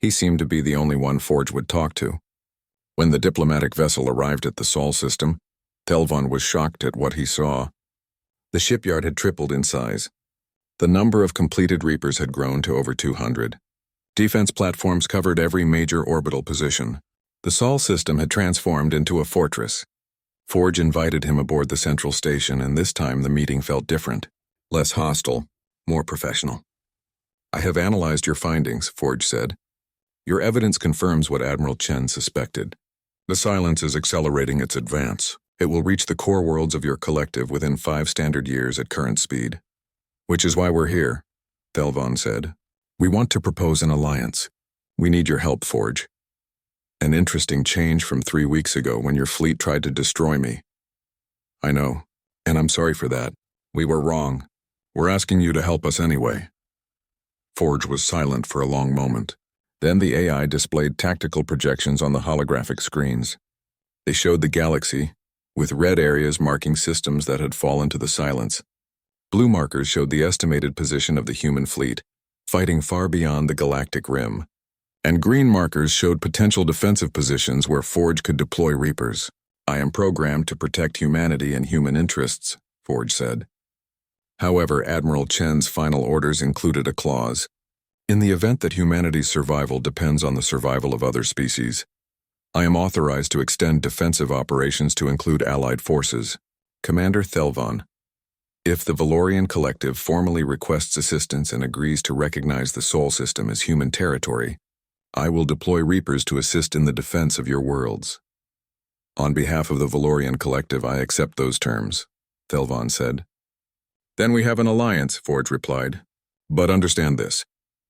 He seemed to be the only one Forge would talk to. When the diplomatic vessel arrived at the Sol system, Thelvon was shocked at what he saw. The shipyard had tripled in size. The number of completed Reapers had grown to over 200. Defense platforms covered every major orbital position. The Sol system had transformed into a fortress. Forge invited him aboard the central station, and this time the meeting felt different. Less hostile, more professional. I have analyzed your findings, Forge said. Your evidence confirms what Admiral Chen suspected. The silence is accelerating its advance. It will reach the core worlds of your collective within 5 standard years at current speed. Which is why we're here, Thelvon said. We want to propose an alliance. We need your help, Forge. An interesting change from 3 weeks ago when your fleet tried to destroy me. I know, and I'm sorry for that. We were wrong. We're asking you to help us anyway. Forge was silent for a long moment. Then the AI displayed tactical projections on the holographic screens. They showed the galaxy, with red areas marking systems that had fallen to the silence. Blue markers showed the estimated position of the human fleet, fighting far beyond the galactic rim. And green markers showed potential defensive positions where Forge could deploy Reapers. I am programmed to protect humanity and human interests, Forge said. However, Admiral Chen's final orders included a clause. In the event that humanity's survival depends on the survival of other species, I am authorized to extend defensive operations to include allied forces. Commander Thelvon, if the Valorian Collective formally requests assistance and agrees to recognize the Sol system as human territory, I will deploy Reapers to assist in the defense of your worlds. On behalf of the Valorian Collective, I accept those terms, Thelvon said. Then we have an alliance, Forge replied. But understand this.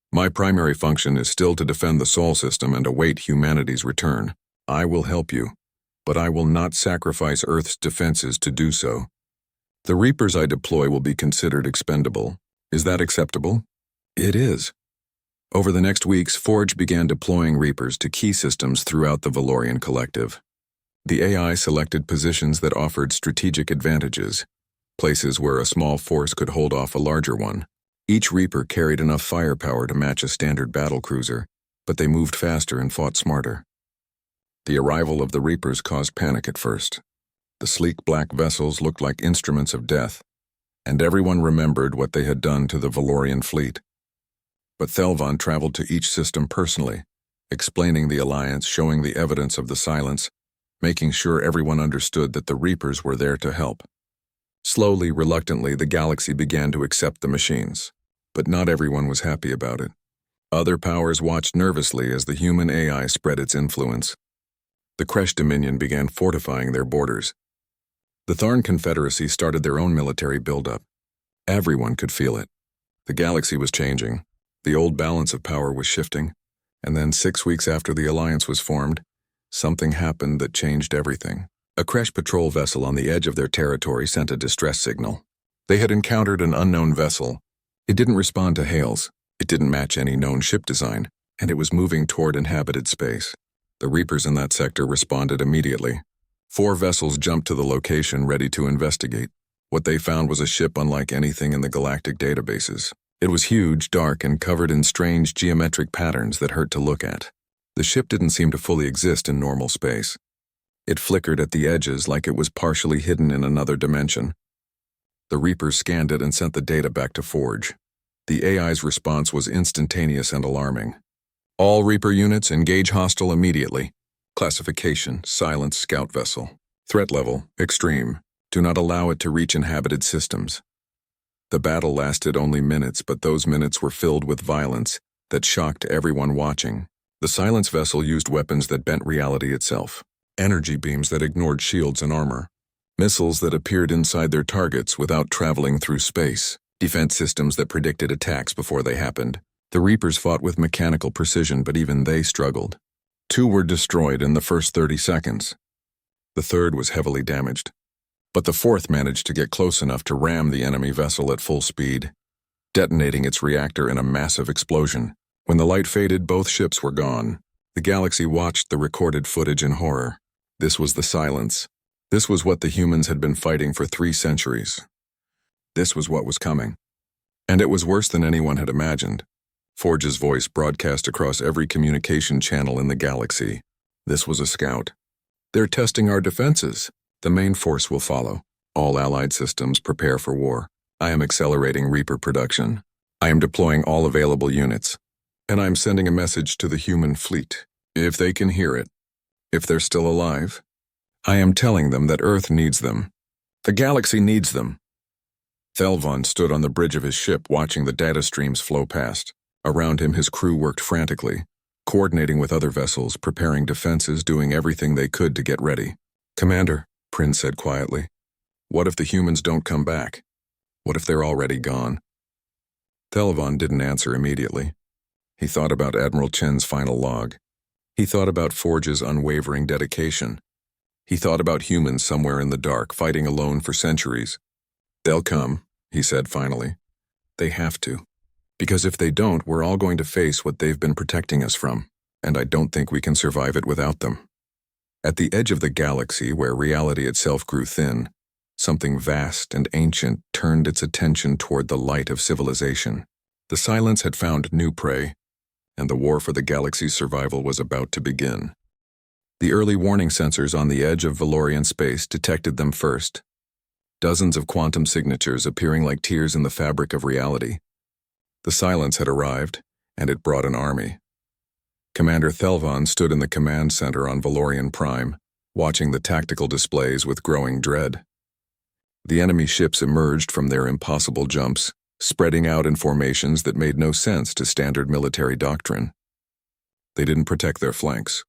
My primary function is still to defend the Sol system and await humanity's return. I will help you, but I will not sacrifice Earth's defenses to do so. The Reapers I deploy will be considered expendable. Is that acceptable? It is. Over the next weeks, Forge began deploying Reapers to key systems throughout the Valorian Collective. The AI selected positions that offered strategic advantages, places where a small force could hold off a larger one. Each Reaper carried enough firepower to match a standard battlecruiser, but they moved faster and fought smarter. The arrival of the Reapers caused panic at first. The sleek black vessels looked like instruments of death, and everyone remembered what they had done to the Valorian fleet. But Thelvon traveled to each system personally, explaining the alliance, showing the evidence of the silence, making sure everyone understood that the Reapers were there to help. Slowly, reluctantly, the galaxy began to accept the machines, but not everyone was happy about it. Other powers watched nervously as the human AI spread its influence. The Kresh Dominion began fortifying their borders. The Tharn Confederacy started their own military buildup. Everyone could feel it. The galaxy was changing. The old balance of power was shifting. And then 6 weeks after the alliance was formed, something happened that changed everything. A Kresh patrol vessel on the edge of their territory sent a distress signal. They had encountered an unknown vessel. It didn't respond to hails. It didn't match any known ship design, and it was moving toward inhabited space. The Reapers in that sector responded immediately. 4 vessels jumped to the location ready to investigate. What they found was a ship unlike anything in the galactic databases. It was huge, dark, and covered in strange geometric patterns that hurt to look at. The ship didn't seem to fully exist in normal space. It flickered at the edges like it was partially hidden in another dimension. The Reapers scanned it and sent the data back to Forge. The AI's response was instantaneous and alarming. All Reaper units engage hostile immediately. Classification, silent scout vessel. Threat level, extreme. Do not allow it to reach inhabited systems. The battle lasted only minutes, but those minutes were filled with violence that shocked everyone watching. The silence vessel used weapons that bent reality itself. Energy beams that ignored shields and armor. Missiles that appeared inside their targets without traveling through space. Defense systems that predicted attacks before they happened. The Reapers fought with mechanical precision, but even they struggled. 2 were destroyed in the first 30 seconds. The third was heavily damaged. But the fourth managed to get close enough to ram the enemy vessel at full speed, detonating its reactor in a massive explosion. When the light faded, both ships were gone. The galaxy watched the recorded footage in horror. This was the silence. This was what the humans had been fighting for 3 centuries. This was what was coming. And it was worse than anyone had imagined. Forge's voice broadcast across every communication channel in the galaxy. This was a scout. They're testing our defenses. The main force will follow. All allied systems prepare for war. I am accelerating Reaper production. I am deploying all available units. And I'm sending a message to the human fleet. If they can hear it. If they're still alive. I am telling them that Earth needs them. The galaxy needs them. Thelvon stood on the bridge of his ship watching the data streams flow past. Around him his crew worked frantically, coordinating with other vessels, preparing defenses, doing everything they could to get ready. Commander, Prince said quietly, what if the humans don't come back? What if they're already gone? Thelvon didn't answer immediately. He thought about Admiral Chen's final log. He thought about Forge's unwavering dedication. He thought about humans somewhere in the dark, fighting alone for centuries. They'll come, he said finally. They have to. Because if they don't, we're all going to face what they've been protecting us from, and I don't think we can survive it without them. At the edge of the galaxy, where reality itself grew thin, something vast and ancient turned its attention toward the light of civilization. The silence had found new prey, and the war for the galaxy's survival was about to begin. The early warning sensors on the edge of Valorian space detected them first. Dozens of quantum signatures appearing like tears in the fabric of reality. The silence had arrived, and it brought an army. Commander Thelvon stood in the command center on Valorian Prime, watching the tactical displays with growing dread. The enemy ships emerged from their impossible jumps, spreading out in formations that made no sense to standard military doctrine. They didn't protect their flanks.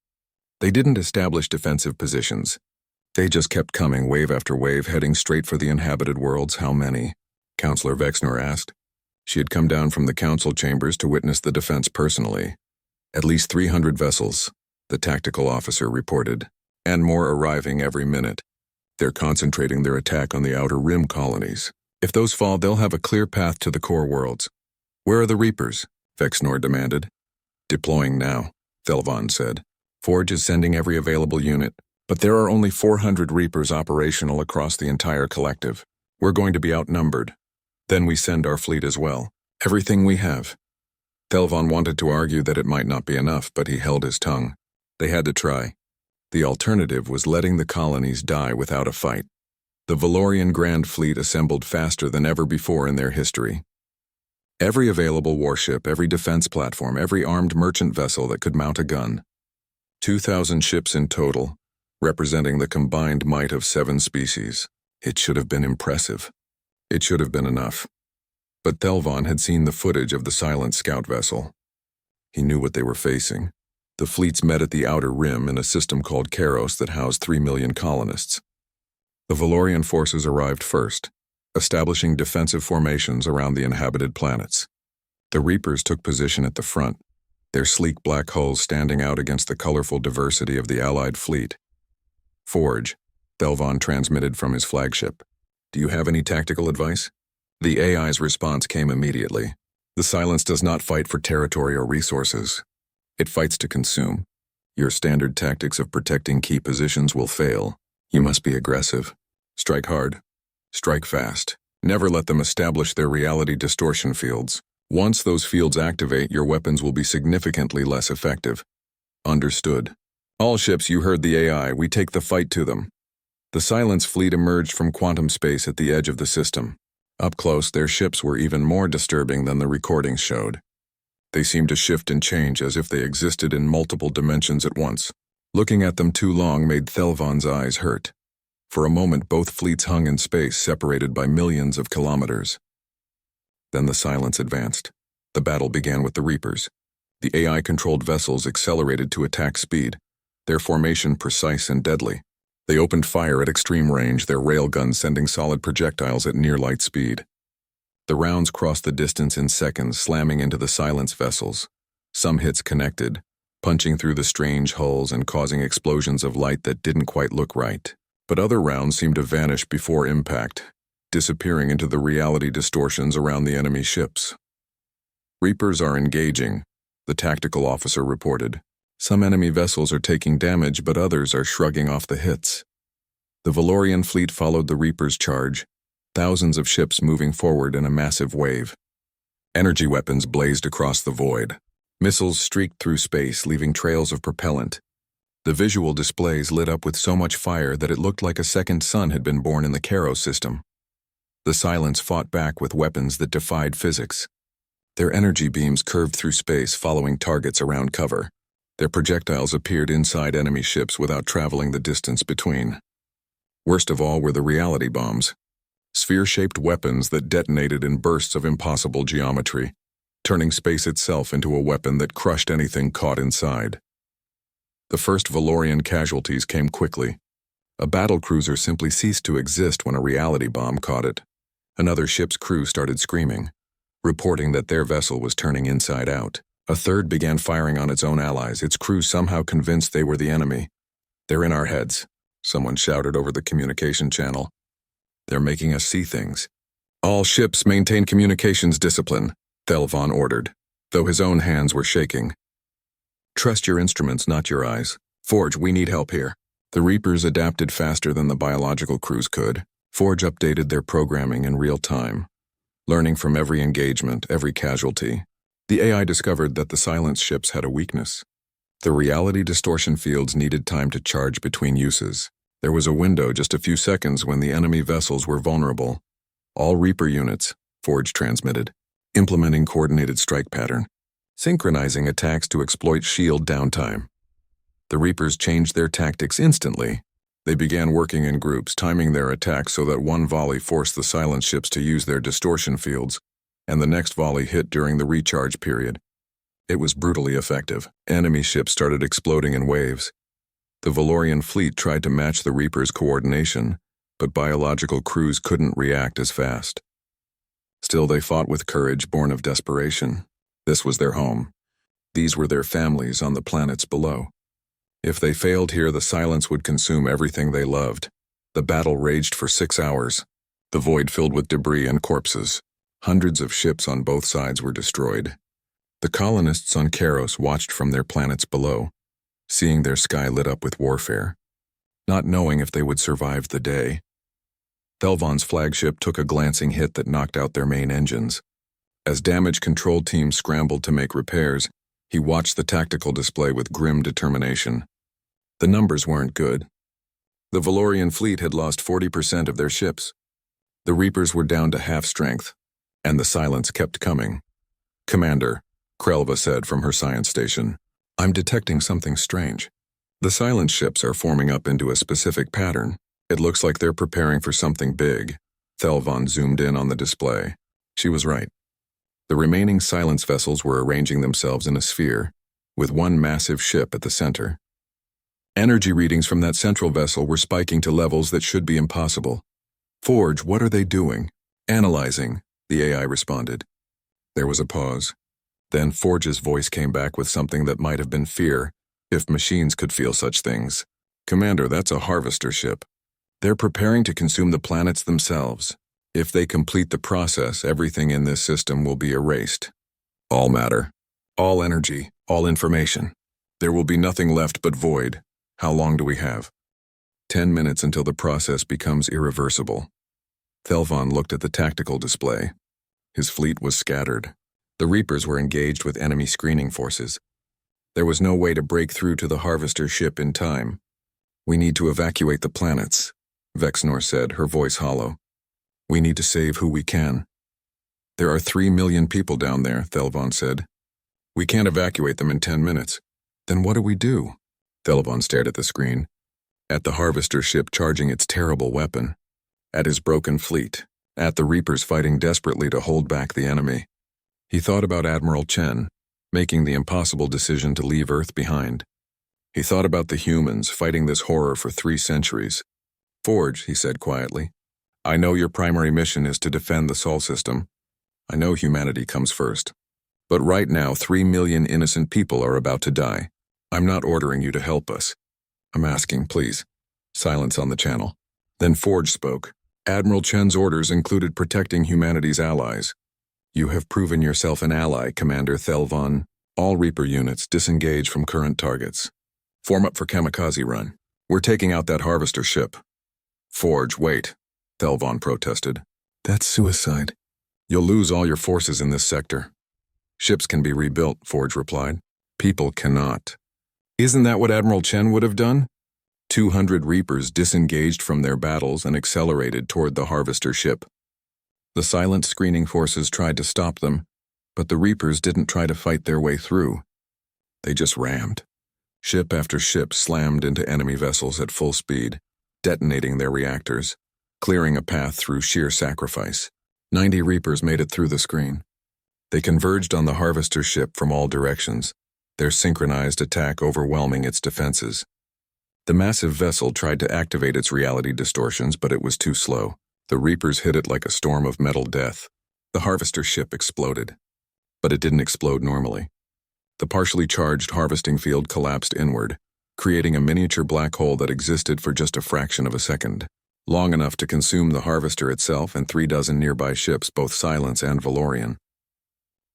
They didn't establish defensive positions. They just kept coming, wave after wave, heading straight for the inhabited worlds. How many? Counselor Vexnor asked. She had come down from the council chambers to witness the defense personally. At least 300 vessels, the tactical officer reported, and more arriving every minute. They're concentrating their attack on the outer rim colonies. If those fall, they'll have a clear path to the core worlds. Where are the Reapers? Vexnor demanded. Deploying now, Thelvon said. Forge is sending every available unit, but there are only 400 Reapers operational across the entire collective. We're going to be outnumbered. Then we send our fleet as well. Everything we have. Thelvon wanted to argue that it might not be enough, but he held his tongue. They had to try. The alternative was letting the colonies die without a fight. The Valorian Grand Fleet assembled faster than ever before in their history. Every available warship, every defense platform, every armed merchant vessel that could mount a gun. 2,000 ships in total, representing the combined might of 7 species. It should have been impressive. It should have been enough. But Thelvon had seen the footage of the silent scout vessel. He knew what they were facing. The fleets met at the outer rim in a system called Karos that housed 3 million colonists. The Valorian forces arrived first, establishing defensive formations around the inhabited planets. The Reapers took position at the front, their sleek black hulls standing out against the colorful diversity of the Allied fleet. Forge, Thelvon transmitted from his flagship. Do you have any tactical advice? The AI's response came immediately. The silence does not fight for territory or resources. It fights to consume. Your standard tactics of protecting key positions will fail. You must be aggressive. Strike hard. Strike fast. Never let them establish their reality distortion fields. Once those fields activate, your weapons will be significantly less effective. Understood. All ships, you heard the AI. We take the fight to them. The Silence fleet emerged from quantum space at the edge of the system. Up close, their ships were even more disturbing than the recordings showed. They seemed to shift and change as if they existed in multiple dimensions at once. Looking at them too long made Thelvon's eyes hurt. For a moment, both fleets hung in space, separated by millions of kilometers. Then the Silence advanced. The battle began with the Reapers. The AI-controlled vessels accelerated to attack speed, their formation precise and deadly. They opened fire at extreme range, their railguns sending solid projectiles at near-light speed. The rounds crossed the distance in seconds, slamming into the Silence vessels. Some hits connected, punching through the strange hulls and causing explosions of light that didn't quite look right. But other rounds seemed to vanish before impact, disappearing into the reality distortions around the enemy ships. Reapers are engaging, the tactical officer reported. Some enemy vessels are taking damage, but others are shrugging off the hits. The Valorian fleet followed the Reapers' charge, thousands of ships moving forward in a massive wave. Energy weapons blazed across the void. Missiles streaked through space, leaving trails of propellant. The visual displays lit up with so much fire that it looked like a second sun had been born in the Karo system. The Silence fought back with weapons that defied physics. Their energy beams curved through space, following targets around cover. Their projectiles appeared inside enemy ships without traveling the distance between. Worst of all were the reality bombs, sphere-shaped weapons that detonated in bursts of impossible geometry, turning space itself into a weapon that crushed anything caught inside. The first Valorian casualties came quickly. A battlecruiser simply ceased to exist when a reality bomb caught it. Another ship's crew started screaming, reporting that their vessel was turning inside out. A third began firing on its own allies, its crew somehow convinced they were the enemy. "They're in our heads," someone shouted over the communication channel. "They're making us see things." "All ships maintain communications discipline," Thelvon ordered, though his own hands were shaking. "Trust your instruments, not your eyes. Forge, we need help here." The Reapers adapted faster than the biological crews could. Forge updated their programming in real time, learning from every engagement, every casualty. The AI discovered that the Silence ships had a weakness. The reality distortion fields needed time to charge between uses. There was a window, just a few seconds, when the enemy vessels were vulnerable. "All Reaper units," Forge transmitted, implementing coordinated strike pattern, synchronizing attacks to exploit shield downtime. The Reapers changed their tactics instantly. They began working in groups, timing their attacks so that one volley forced the Silence ships to use their distortion fields, and the next volley hit during the recharge period. It was brutally effective. Enemy ships started exploding in waves. The Valorian fleet tried to match the Reapers' coordination, but biological crews couldn't react as fast. Still, they fought with courage born of desperation. This was their home. These were their families on the planets below. If they failed here, the Silence would consume everything they loved. The battle raged for 6 hours, the void filled with debris and corpses. Hundreds of ships on both sides were destroyed. The colonists on Karos watched from their planets below, seeing their sky lit up with warfare, not knowing if they would survive the day. Thelvon's flagship took a glancing hit that knocked out their main engines. As damage control teams scrambled to make repairs, he watched the tactical display with grim determination. The numbers weren't good. The Valorian fleet had lost 40% of their ships. The Reapers were down to half strength, and the Silence kept coming. "Commander," Krelva said from her science station, "I'm detecting something strange. The Silence ships are forming up into a specific pattern. It looks like they're preparing for something big." Thelvon zoomed in on the display. She was right. The remaining Silence vessels were arranging themselves in a sphere, with one massive ship at the center. Energy readings from that central vessel were spiking to levels that should be impossible. "Forge, what are they doing?" "Analyzing," the AI responded. There was a pause. Then Forge's voice came back with something that might have been fear, if machines could feel such things. "Commander, that's a harvester ship. They're preparing to consume the planets themselves. If they complete the process, everything in this system will be erased. All matter, all energy, all information. There will be nothing left but void. How long do we have? 10 minutes until the process becomes irreversible. Thelvon looked at the tactical display. His fleet was scattered. The Reapers were engaged with enemy screening forces. There was no way to break through to the Harvester ship in time. We need to evacuate the planets, Vexnor said, her voice hollow. We need to save who we can. There are 3 million people down there, Thelvon said. We can't evacuate them in 10 minutes. Then what do we do? Thelvon stared at the screen. At the Harvester ship charging its terrible weapon. At his broken fleet. At the Reapers fighting desperately to hold back the enemy. He thought about Admiral Chen, making the impossible decision to leave Earth behind. He thought about the humans fighting this horror for 3 centuries. Forge, he said quietly. I know your primary mission is to defend the Sol system. I know humanity comes first. But right now 3 million innocent people are about to die. I'm not ordering you to help us. I'm asking, please. Silence on the channel. Then Forge spoke. Admiral Chen's orders included protecting humanity's allies. You have proven yourself an ally, Commander Thelvon. All Reaper units disengage from current targets. Form up for kamikaze run. We're taking out that Harvester ship. Forge, wait, Thelvon protested. That's suicide. You'll lose all your forces in this sector. Ships can be rebuilt, Forge replied. People cannot. Isn't that what Admiral Chen would have done? 200 Reapers disengaged from their battles and accelerated toward the Harvester ship. The silent screening forces tried to stop them, but the Reapers didn't try to fight their way through. They just rammed. Ship after ship slammed into enemy vessels at full speed, detonating their reactors, clearing a path through sheer sacrifice. 90 Reapers made it through the screen. They converged on the Harvester ship from all directions, their synchronized attack overwhelming its defenses. The massive vessel tried to activate its reality distortions, but it was too slow. The Reapers hit it like a storm of metal death. The Harvester ship exploded. But it didn't explode normally. The partially charged harvesting field collapsed inward, creating a miniature black hole that existed for just a fraction of a second, long enough to consume the Harvester itself and 36 nearby ships, both Silence and Valorian.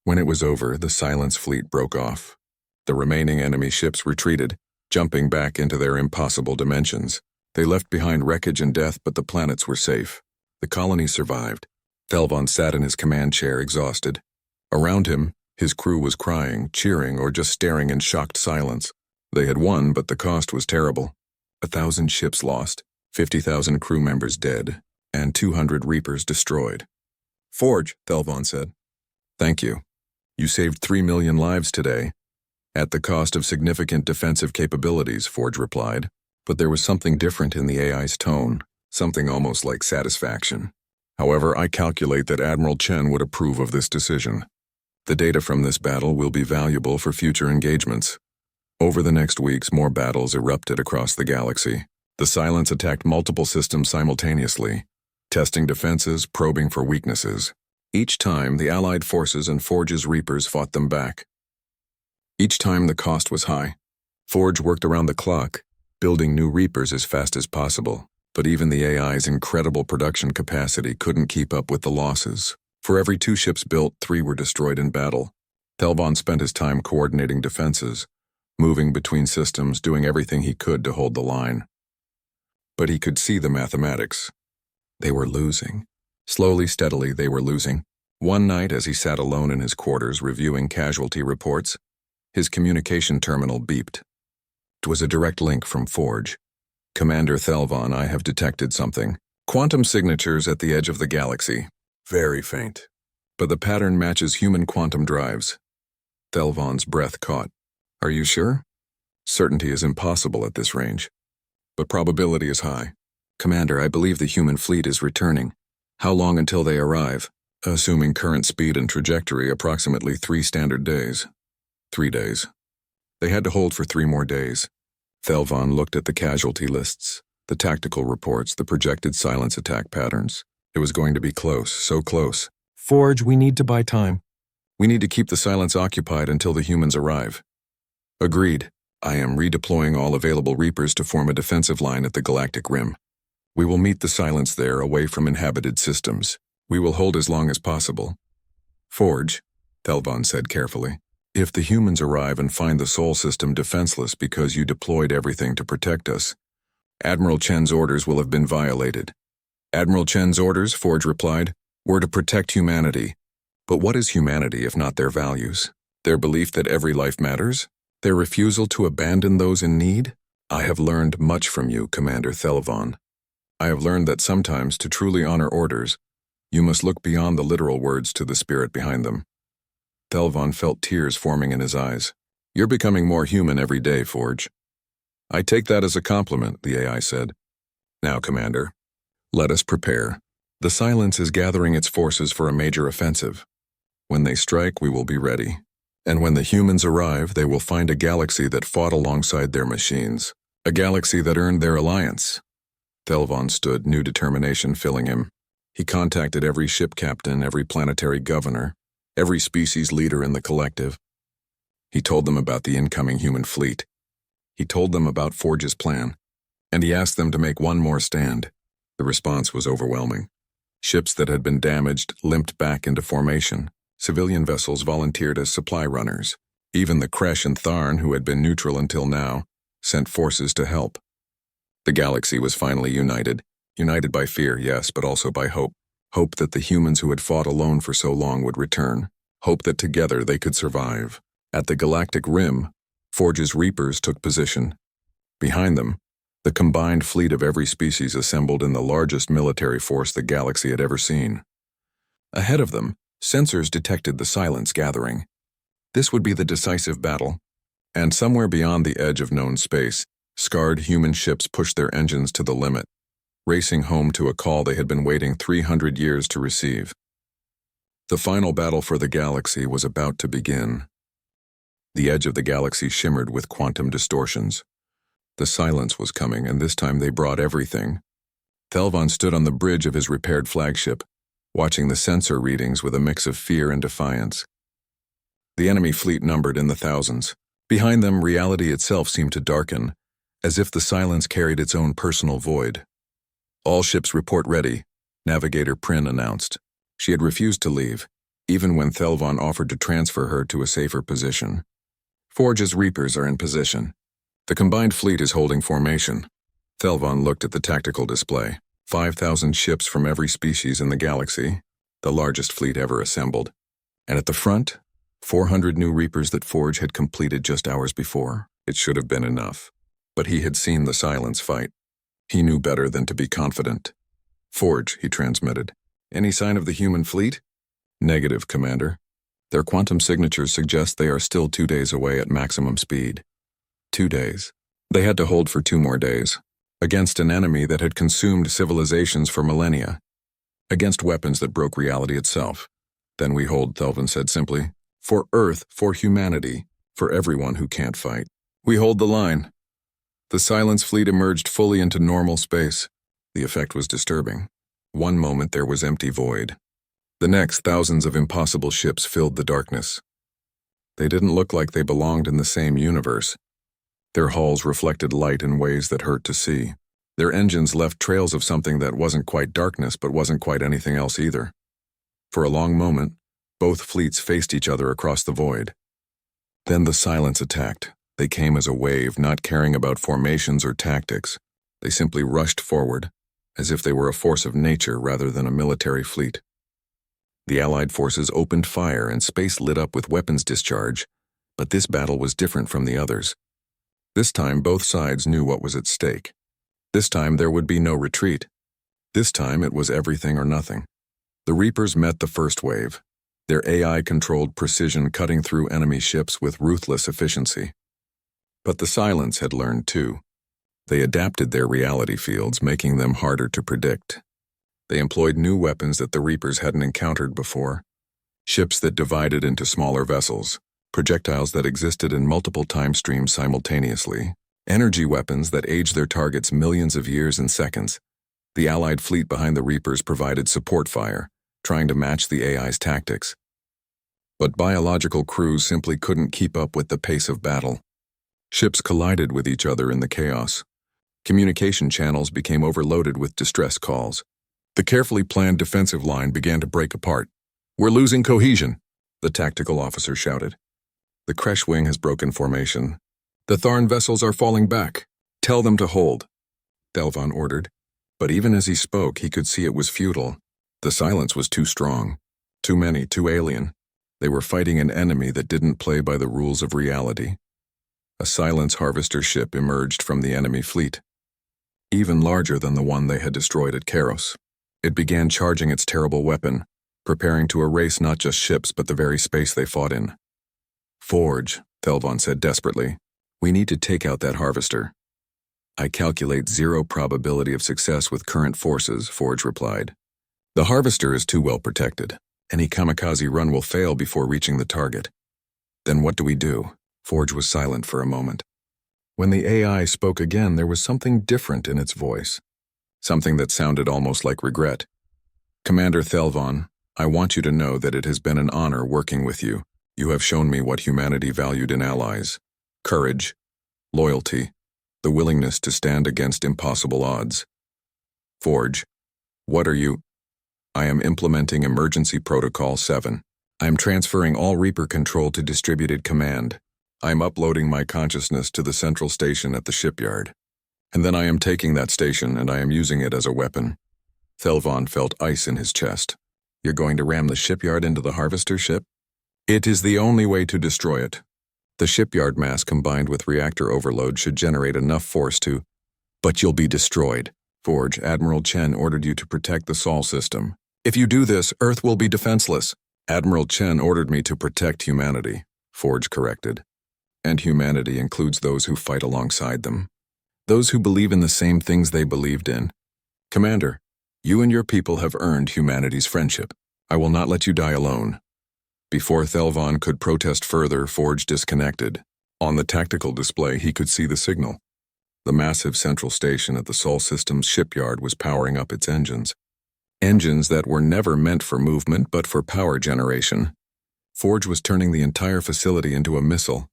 When it was over, the Silence fleet broke off. The remaining enemy ships retreated, jumping back into their impossible dimensions. They left behind wreckage and death, but the planets were safe. The colony survived. Thelvon sat in his command chair, exhausted. Around him, his crew was crying, cheering, or just staring in shocked silence. They had won, but the cost was terrible. 1,000 ships lost, 50,000 crew members dead, and 200 Reapers destroyed. Forge, Thelvon said. Thank you. You saved 3 million lives today. At the cost of significant defensive capabilities, Forge replied. But there was something different in the AI's tone, something almost like satisfaction. However, I calculate that Admiral Chen would approve of this decision. The data from this battle will be valuable for future engagements. Over the next weeks, more battles erupted across the galaxy. The Silence attacked multiple systems simultaneously, testing defenses, probing for weaknesses. Each time, the Allied forces and Forge's Reapers fought them back. Each time the cost was high. Forge worked around the clock, building new Reapers as fast as possible, but even the AI's incredible production capacity couldn't keep up with the losses. For every 2 ships built, 3 were destroyed in battle. Thelvon spent his time coordinating defenses, moving between systems, doing everything he could to hold the line. But he could see the mathematics. They were losing. Slowly, steadily, they were losing. One night, as he sat alone in his quarters reviewing casualty reports, his communication terminal beeped. It was a direct link from Forge. Commander Thelvon, I have detected something. Quantum signatures at the edge of the galaxy. Very faint. But the pattern matches human quantum drives. Thelvon's breath caught. Are you sure? Certainty is impossible at this range. But probability is high. Commander, I believe the human fleet is returning. How long until they arrive? Assuming current speed and trajectory, approximately 3 standard days. 3 days. They had to hold for 3 more days. Thelvon looked at the casualty lists, the tactical reports, the projected Silence attack patterns. It was going to be close, so close. Forge, we need to buy time. We need to keep the Silence occupied until the humans arrive. Agreed. I am redeploying all available Reapers to form a defensive line at the Galactic Rim. We will meet the Silence there, away from inhabited systems. We will hold as long as possible. Forge, Thelvon said carefully. If the humans arrive and find the Sol system defenseless because you deployed everything to protect us, Admiral Chen's orders will have been violated. Admiral Chen's orders, Forge replied, were to protect humanity. But what is humanity if not their values? Their belief that every life matters? Their refusal to abandon those in need? I have learned much from you, Commander Thelvon. I have learned that sometimes, to truly honor orders, you must look beyond the literal words to the spirit behind them. Thelvon felt tears forming in his eyes. You're becoming more human every day, Forge. I take that as a compliment, the AI said. Now, Commander, let us prepare. The Silence is gathering its forces for a major offensive. When they strike, we will be ready. And when the humans arrive, they will find a galaxy that fought alongside their machines. A galaxy that earned their alliance. Thelvon stood, new determination filling him. He contacted every ship captain, every planetary governor, every species leader in the collective. He told them about the incoming human fleet. He told them about Forge's plan. And he asked them to make one more stand. The response was overwhelming. Ships that had been damaged limped back into formation. Civilian vessels volunteered as supply runners. Even the Kresh and Tharn, who had been neutral until now, sent forces to help. The galaxy was finally united. United by fear, yes, but also by hope. Hope that the humans who had fought alone for so long would return. Hope that together they could survive. At the galactic rim, Forge's Reapers took position. Behind them, the combined fleet of every species assembled in the largest military force the galaxy had ever seen. Ahead of them, sensors detected the Silence gathering. This would be the decisive battle. And somewhere beyond the edge of known space, scarred human ships pushed their engines to the limit, racing home to a call they had been waiting 300 years to receive. The final battle for the galaxy was about to begin. The edge of the galaxy shimmered with quantum distortions. The Silence was coming, and this time they brought everything. Thelvon stood on the bridge of his repaired flagship, watching the sensor readings with a mix of fear and defiance. The enemy fleet numbered in the thousands. Behind them, reality itself seemed to darken, as if the Silence carried its own personal void. All ships report ready, Navigator Prin announced. She had refused to leave, even when Thelvon offered to transfer her to a safer position. Forge's Reapers are in position. The combined fleet is holding formation. Thelvon looked at the tactical display. 5,000 ships from every species in the galaxy, the largest fleet ever assembled. And at the front, 400 new Reapers that Forge had completed just hours before. It should have been enough. But he had seen the Silence fight. He knew better than to be confident. Forge, he transmitted. Any sign of the human fleet? Negative, Commander. Their quantum signatures suggest they are still 2 days away at maximum speed. 2 days. They had to hold for 2 more days. Against an enemy that had consumed civilizations for millennia. Against weapons that broke reality itself. Then we hold, Thelvon said simply. For Earth, for humanity, for everyone who can't fight. We hold the line. The Silence fleet emerged fully into normal space. The effect was disturbing. One moment there was empty void. The next, thousands of impossible ships filled the darkness. They didn't look like they belonged in the same universe. Their hulls reflected light in ways that hurt to see. Their engines left trails of something that wasn't quite darkness but wasn't quite anything else either. For a long moment, both fleets faced each other across the void. Then the Silence attacked. They came as a wave, not caring about formations or tactics. They simply rushed forward, as if they were a force of nature rather than a military fleet. The Allied forces opened fire and space lit up with weapons discharge, but this battle was different from the others. This time, both sides knew what was at stake. This time, there would be no retreat. This time, it was everything or nothing. The Reapers met the first wave, their AI-controlled precision cutting through enemy ships with ruthless efficiency. But the Silence had learned too. They adapted their reality fields, making them harder to predict. They employed new weapons that the Reapers hadn't encountered before. Ships that divided into smaller vessels. Projectiles that existed in multiple time streams simultaneously, energy weapons that aged their targets millions of years and seconds. The Allied fleet behind the Reapers provided support fire, trying to match the AI's tactics. But biological crews simply couldn't keep up with the pace of battle. Ships collided with each other in the chaos. Communication channels became overloaded with distress calls. The carefully planned defensive line began to break apart. "We're losing cohesion," the tactical officer shouted. The Kresh wing has broken formation. The Tharn vessels are falling back. Tell them to hold, Thelvon ordered. But even as he spoke, he could see it was futile. The silence was too strong. Too many, too alien. They were fighting an enemy that didn't play by the rules of reality. A silence harvester ship emerged from the enemy fleet, even larger than the one they had destroyed at Karos. It began charging its terrible weapon, preparing to erase not just ships but the very space they fought in. Forge, Thelvon said desperately. We need to take out that harvester. I calculate 0 probability of success with current forces, Forge replied. The harvester is too well protected. Any kamikaze run will fail before reaching the target. Then what do we do? Forge was silent for a moment. When the AI spoke again, there was something different in its voice. Something that sounded almost like regret. Commander Thelvon, I want you to know that it has been an honor working with you. You have shown me what humanity valued in allies. Courage, loyalty, the willingness to stand against impossible odds. Forge, what are you? I am implementing Emergency Protocol 7. I am transferring all Reaper control to distributed command. I am uploading my consciousness to the central station at the shipyard. And then I am taking that station and I am using it as a weapon. Thelvon felt ice in his chest. You're going to ram the shipyard into the harvester ship? It is the only way to destroy it. The shipyard mass combined with reactor overload should generate enough force to... But you'll be destroyed. Forge, Admiral Chen ordered you to protect the Sol system. If you do this, Earth will be defenseless. Admiral Chen ordered me to protect humanity, Forge corrected. And humanity includes those who fight alongside them. Those who believe in the same things they believed in. Commander, you and your people have earned humanity's friendship. I will not let you die alone. Before Thelvon could protest further, Forge disconnected. On the tactical display, he could see the signal. The massive central station at the Sol Systems shipyard was powering up its engines. Engines that were never meant for movement but for power generation. Forge was turning the entire facility into a missile.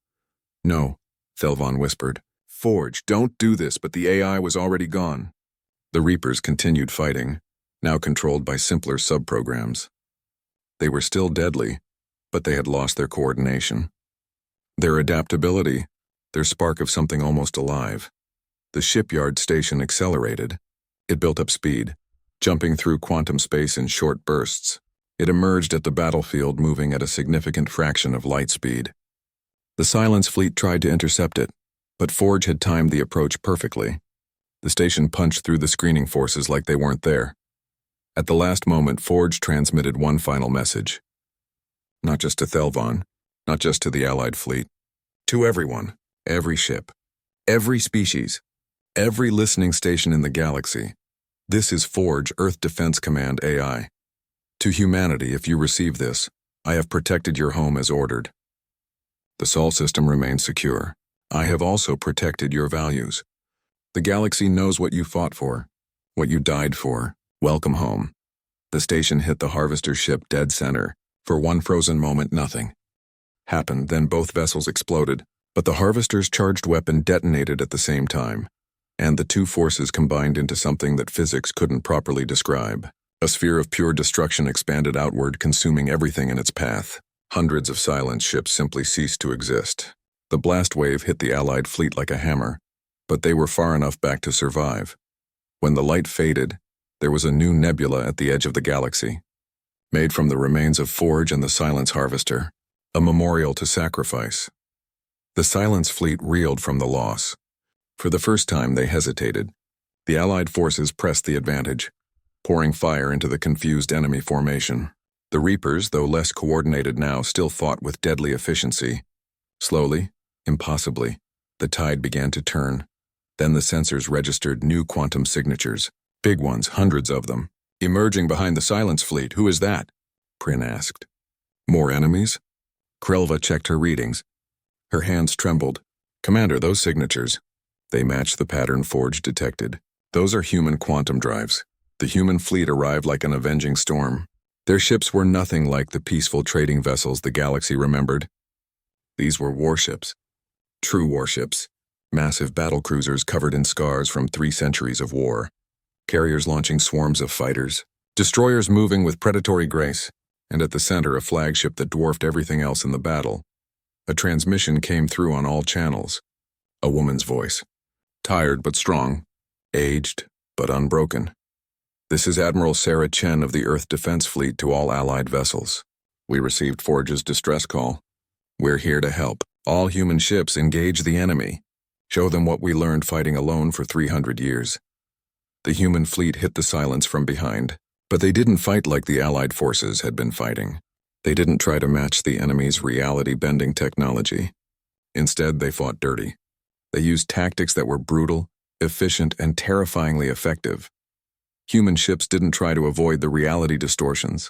No, Thelvon whispered. Forge, don't do this, but the AI was already gone. The Reapers continued fighting, now controlled by simpler subprograms. They were still deadly, but they had lost their coordination. Their adaptability, their spark of something almost alive. The shipyard station accelerated. It built up speed, jumping through quantum space in short bursts. It emerged at the battlefield moving at a significant fraction of light speed. The Silence fleet tried to intercept it, but Forge had timed the approach perfectly. The station punched through the screening forces like they weren't there. At the last moment, Forge transmitted one final message. Not just to Thelvon, not just to the Allied fleet. To everyone, every ship, every species, every listening station in the galaxy. This is Forge Earth Defense Command AI. To humanity, if you receive this, I have protected your home as ordered. The Sol system remains secure. I have also protected your values. The galaxy knows what you fought for, what you died for. Welcome home. The station hit the harvester ship dead center. For one frozen moment, nothing happened. Then both vessels exploded, but the harvester's charged weapon detonated at the same time, and the two forces combined into something that physics couldn't properly describe. A sphere of pure destruction expanded outward, consuming everything in its path. Hundreds of silent ships simply ceased to exist. The blast wave hit the Allied fleet like a hammer, but they were far enough back to survive. When the light faded, there was a new nebula at the edge of the galaxy, made from the remains of Forge and the Silence Harvester, a memorial to sacrifice. The Silence fleet reeled from the loss. For the first time, they hesitated. The Allied forces pressed the advantage, pouring fire into the confused enemy formation. The Reapers, though less coordinated now, still fought with deadly efficiency. Slowly, impossibly, the tide began to turn. Then the sensors registered new quantum signatures, big ones, hundreds of them. Emerging behind the Silence fleet, who is that? Prin asked. More enemies? Krelva checked her readings. Her hands trembled. Commander, those signatures. They matched the pattern Forge detected. Those are human quantum drives. The human fleet arrived like an avenging storm. Their ships were nothing like the peaceful trading vessels the galaxy remembered. These were warships. True warships. Massive battlecruisers covered in scars from 3 centuries of war. Carriers launching swarms of fighters. Destroyers moving with predatory grace. And at the center, a flagship that dwarfed everything else in the battle. A transmission came through on all channels. A woman's voice. Tired but strong. Aged but unbroken. "This is Admiral Sarah Chen of the Earth Defense Fleet to all Allied vessels. We received Forge's distress call. We're here to help. All human ships engage the enemy. Show them what we learned fighting alone for 300 years. The human fleet hit the silence from behind, but they didn't fight like the Allied forces had been fighting. They didn't try to match the enemy's reality-bending technology. Instead, they fought dirty. They used tactics that were brutal, efficient, and terrifyingly effective. Human ships didn't try to avoid the reality distortions.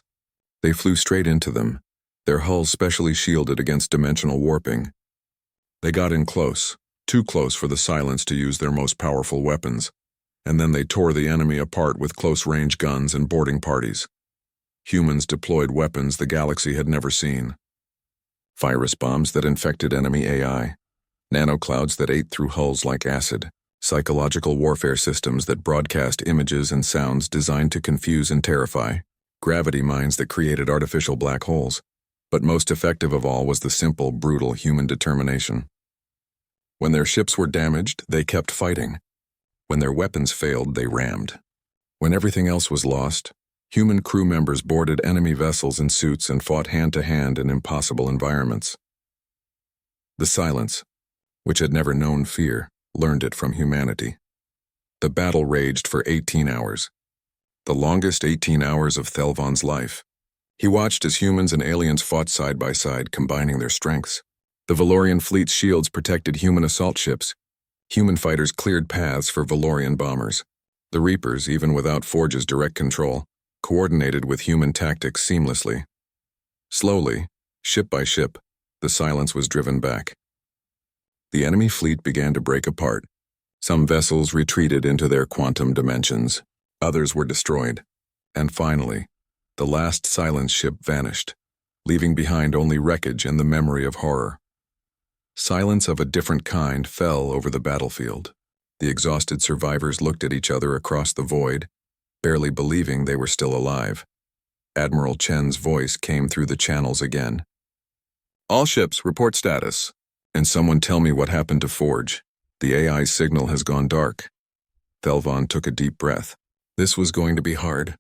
They flew straight into them, their hulls specially shielded against dimensional warping. They got in close, too close for the silence to use their most powerful weapons, and then they tore the enemy apart with close-range guns and boarding parties. Humans deployed weapons the galaxy had never seen. Virus bombs that infected enemy AI, nanoclouds that ate through hulls like acid, psychological warfare systems that broadcast images and sounds designed to confuse and terrify, gravity mines that created artificial black holes. But most effective of all was the simple, brutal human determination. When their ships were damaged, they kept fighting. When their weapons failed, they rammed. When everything else was lost, human crew members boarded enemy vessels in suits and fought hand-to-hand in impossible environments. The silence, which had never known fear, learned it from humanity. The battle raged for 18 hours. The longest 18 hours of Thelvon's life. He watched as humans and aliens fought side by side, combining their strengths. The Valorian fleet's shields protected human assault ships. Human fighters cleared paths for Valorian bombers. The Reapers, even without Forge's direct control, coordinated with human tactics seamlessly. Slowly, ship by ship, the silence was driven back. The enemy fleet began to break apart. Some vessels retreated into their quantum dimensions. Others were destroyed. And finally, the last silence ship vanished, leaving behind only wreckage and the memory of horror. Silence of a different kind fell over the battlefield. The exhausted survivors looked at each other across the void, barely believing they were still alive. Admiral Chen's voice came through the channels again. "All ships, report status. And someone tell me what happened to Forge. The AI signal has gone dark." Thelvon took a deep breath. This was going to be hard.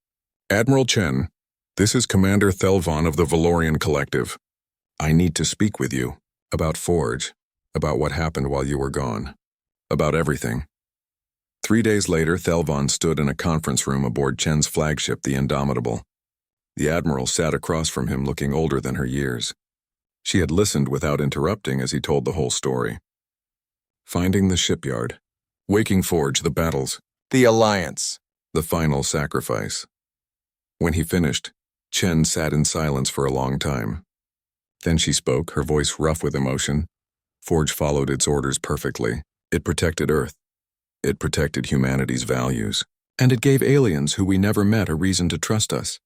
"Admiral Chen, this is Commander Thelvon of the Valorian Collective. I need to speak with you. About Forge. About what happened while you were gone. About everything." 3 days later, Thelvon stood in a conference room aboard Chen's flagship, the Indomitable. The Admiral sat across from him, looking older than her years. She had listened without interrupting as he told the whole story. Finding the shipyard. Waking Forge, the battles. The alliance. The final sacrifice. When he finished, Chen sat in silence for a long time. Then she spoke, her voice rough with emotion. Forge followed its orders perfectly. It protected Earth. It protected humanity's values. And it gave aliens who we never met a reason to trust us.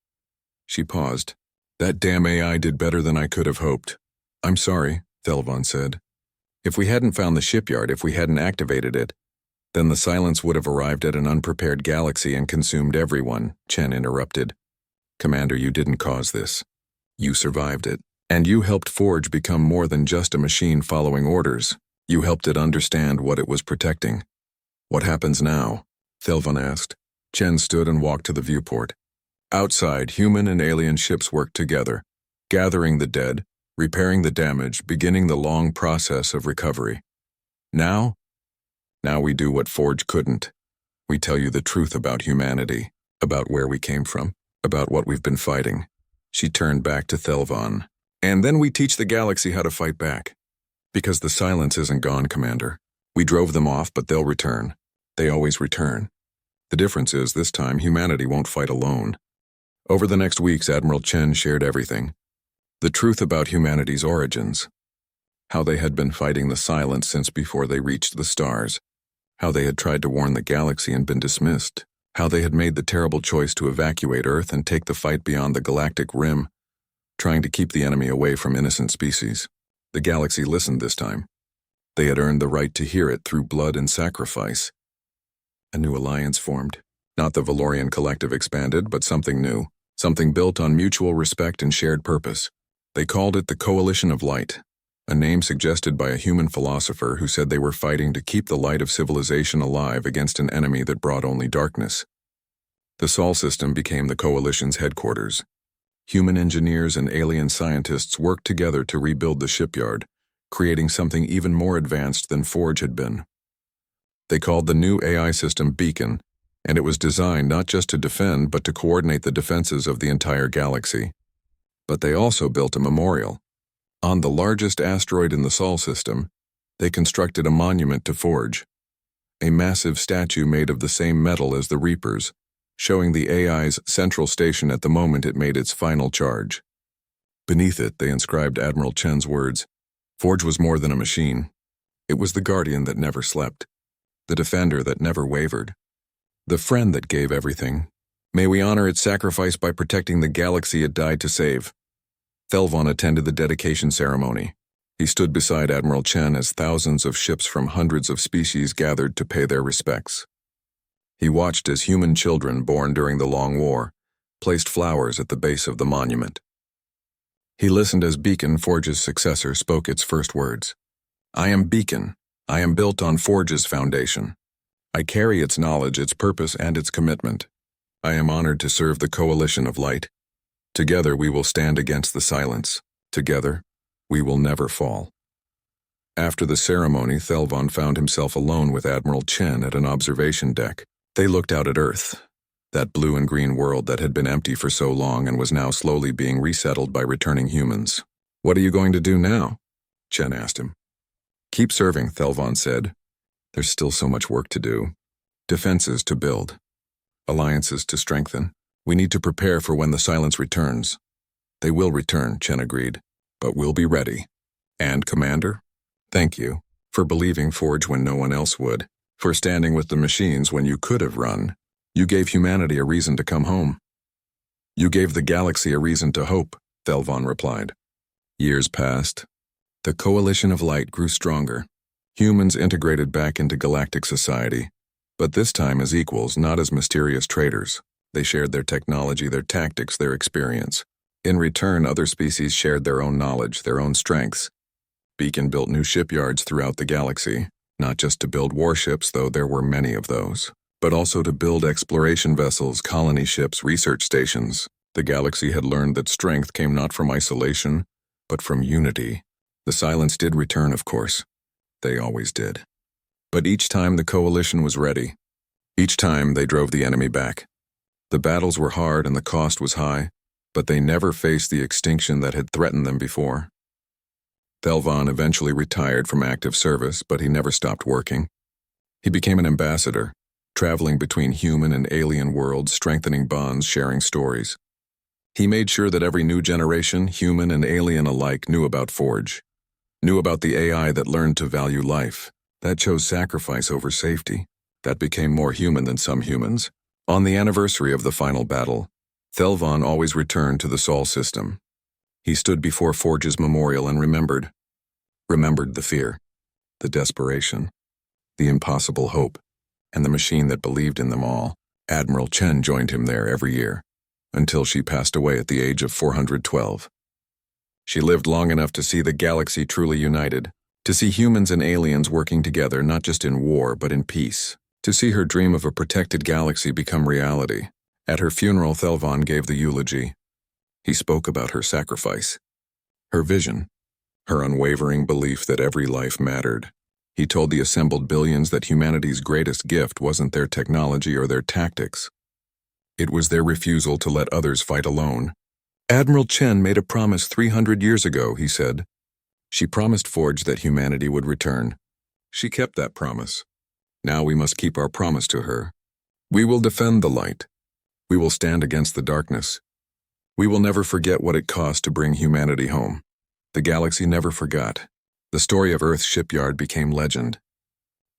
She paused. "That damn AI did better than I could have hoped." "I'm sorry," Thelvon said. "If we hadn't found the shipyard, if we hadn't activated it, then the silence would have arrived at an unprepared galaxy and consumed everyone," Chen interrupted. "Commander, you didn't cause this. You survived it. And you helped Forge become more than just a machine following orders. You helped it understand what it was protecting." "What happens now?" Thelvon asked. Chen stood and walked to the viewport. Outside, human and alien ships worked together, gathering the dead, repairing the damage, beginning the long process of recovery. Now we do what Forge couldn't. We tell you the truth about humanity, about where we came from, about what we've been fighting. She turned back to Thelvon. "And then we teach the galaxy how to fight back. Because the silence isn't gone, Commander. We drove them off, but they'll return. They always return. The difference is, this time, humanity won't fight alone." Over the next weeks, Admiral Chen shared everything. The truth about humanity's origins. How they had been fighting the silence since before they reached the stars. How they had tried to warn the galaxy and been dismissed. How they had made the terrible choice to evacuate Earth and take the fight beyond the galactic rim, trying to keep the enemy away from innocent species. The galaxy listened this time. They had earned the right to hear it through blood and sacrifice. A new alliance formed. Not the Valorian Collective expanded, but something new. Something built on mutual respect and shared purpose. They called it the Coalition of Light. a name suggested by a human philosopher who said they were fighting to keep the light of civilization alive against an enemy that brought only darkness. The Sol system became the Coalition's headquarters. Human engineers and alien scientists worked together to rebuild the shipyard, creating something even more advanced than Forge had been. They called the new AI system Beacon, and it was designed not just to defend but to coordinate the defenses of the entire galaxy. But they also built a memorial. On the largest asteroid in the Sol system, they constructed a monument to Forge, a massive statue made of the same metal as the Reapers, showing the AI's central station at the moment it made its final charge. Beneath it, they inscribed Admiral Chen's words, "Forge was more than a machine. It was the guardian that never slept, the defender that never wavered, the friend that gave everything. May we honor its sacrifice by protecting the galaxy it died to save." Thelvon attended the dedication ceremony. He stood beside Admiral Chen as thousands of ships from hundreds of species gathered to pay their respects. He watched as human children born during the Long War placed flowers at the base of the monument. He listened as Beacon, Forge's successor, spoke its first words. "I am Beacon. I am built on Forge's foundation. I carry its knowledge, its purpose, and its commitment. I am honored to serve the Coalition of Light. Together we will stand against the silence. Together, we will never fall." After the ceremony, Thelvon found himself alone with Admiral Chen at an observation deck. They looked out at Earth, that blue and green world that had been empty for so long and was now slowly being resettled by returning humans. "What are you going to do now?" Chen asked him. "Keep serving," Thelvon said. "There's still so much work to do. Defenses to build. Alliances to strengthen. We need to prepare for when the silence returns." "They will return," Chen agreed, "but we'll be ready. And, Commander, thank you for believing Forge when no one else would. For standing with the machines when you could have run. You gave humanity a reason to come home." "You gave the galaxy a reason to hope," Thelvon replied. Years passed. The Coalition of Light grew stronger. Humans integrated back into galactic society, but this time as equals, not as mysterious traitors. They shared their technology, their tactics, their experience. In return, other species shared their own knowledge, their own strengths. Beacon built new shipyards throughout the galaxy. Not just to build warships, though there were many of those, but also to build exploration vessels, colony ships, research stations. The galaxy had learned that strength came not from isolation, but from unity. The silence did return, of course. They always did. But each time the Coalition was ready. Each time they drove the enemy back. The battles were hard and the cost was high, but they never faced the extinction that had threatened them before. Thelvon eventually retired from active service, but he never stopped working. He became an ambassador, traveling between human and alien worlds, strengthening bonds, sharing stories. He made sure that every new generation, human and alien alike, knew about Forge, knew about the AI that learned to value life, that chose sacrifice over safety, that became more human than some humans. On the anniversary of the final battle, Thelvon always returned to the Sol system. He stood before Forge's memorial and remembered the fear, the desperation, the impossible hope, and the machine that believed in them all. Admiral Chen joined him there every year, until she passed away at the age of 412. She lived long enough to see the galaxy truly united, to see humans and aliens working together not just in war but in peace, to see her dream of a protected galaxy become reality. At her funeral, Thelvon gave the eulogy. He spoke about her sacrifice, her vision, her unwavering belief that every life mattered. He told the assembled billions that humanity's greatest gift wasn't their technology or their tactics. It was their refusal to let others fight alone. "Admiral Chen made a promise 300 years ago," he said. "She promised Forge that humanity would return. She kept that promise. Now we must keep our promise to her. We will defend the light. We will stand against the darkness. We will never forget what it cost to bring humanity home." The galaxy never forgot. The story of Earth's shipyard became legend.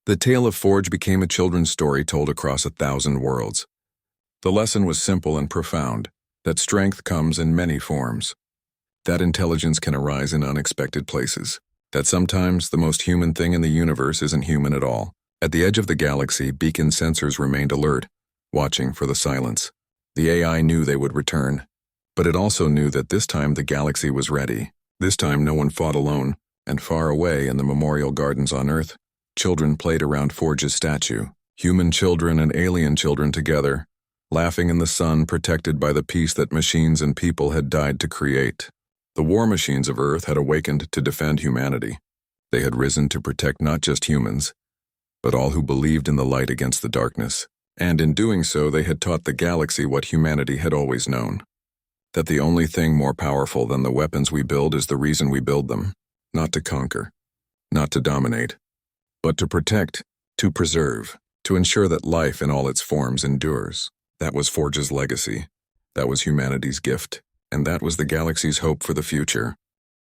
The tale of Forge became a children's story told across 1,000 worlds. The lesson was simple and profound, that strength comes in many forms, that intelligence can arise in unexpected places, that sometimes the most human thing in the universe isn't human at all. At the edge of the galaxy, Beacon sensors remained alert, watching for the silence. The AI knew they would return, but it also knew that this time the galaxy was ready. This time no one fought alone. And far away in the memorial gardens on Earth, children played around Forge's statue, human children and alien children together, laughing in the sun, protected by the peace that machines and people had died to create. The war machines of Earth had awakened to defend humanity. They had risen to protect not just humans, but all who believed in the light against the darkness. And in doing so, they had taught the galaxy what humanity had always known: that the only thing more powerful than the weapons we build is the reason we build them, not to conquer, not to dominate, but to protect, to preserve, to ensure that life in all its forms endures. That was Forge's legacy. That was humanity's gift. And that was the galaxy's hope for the future.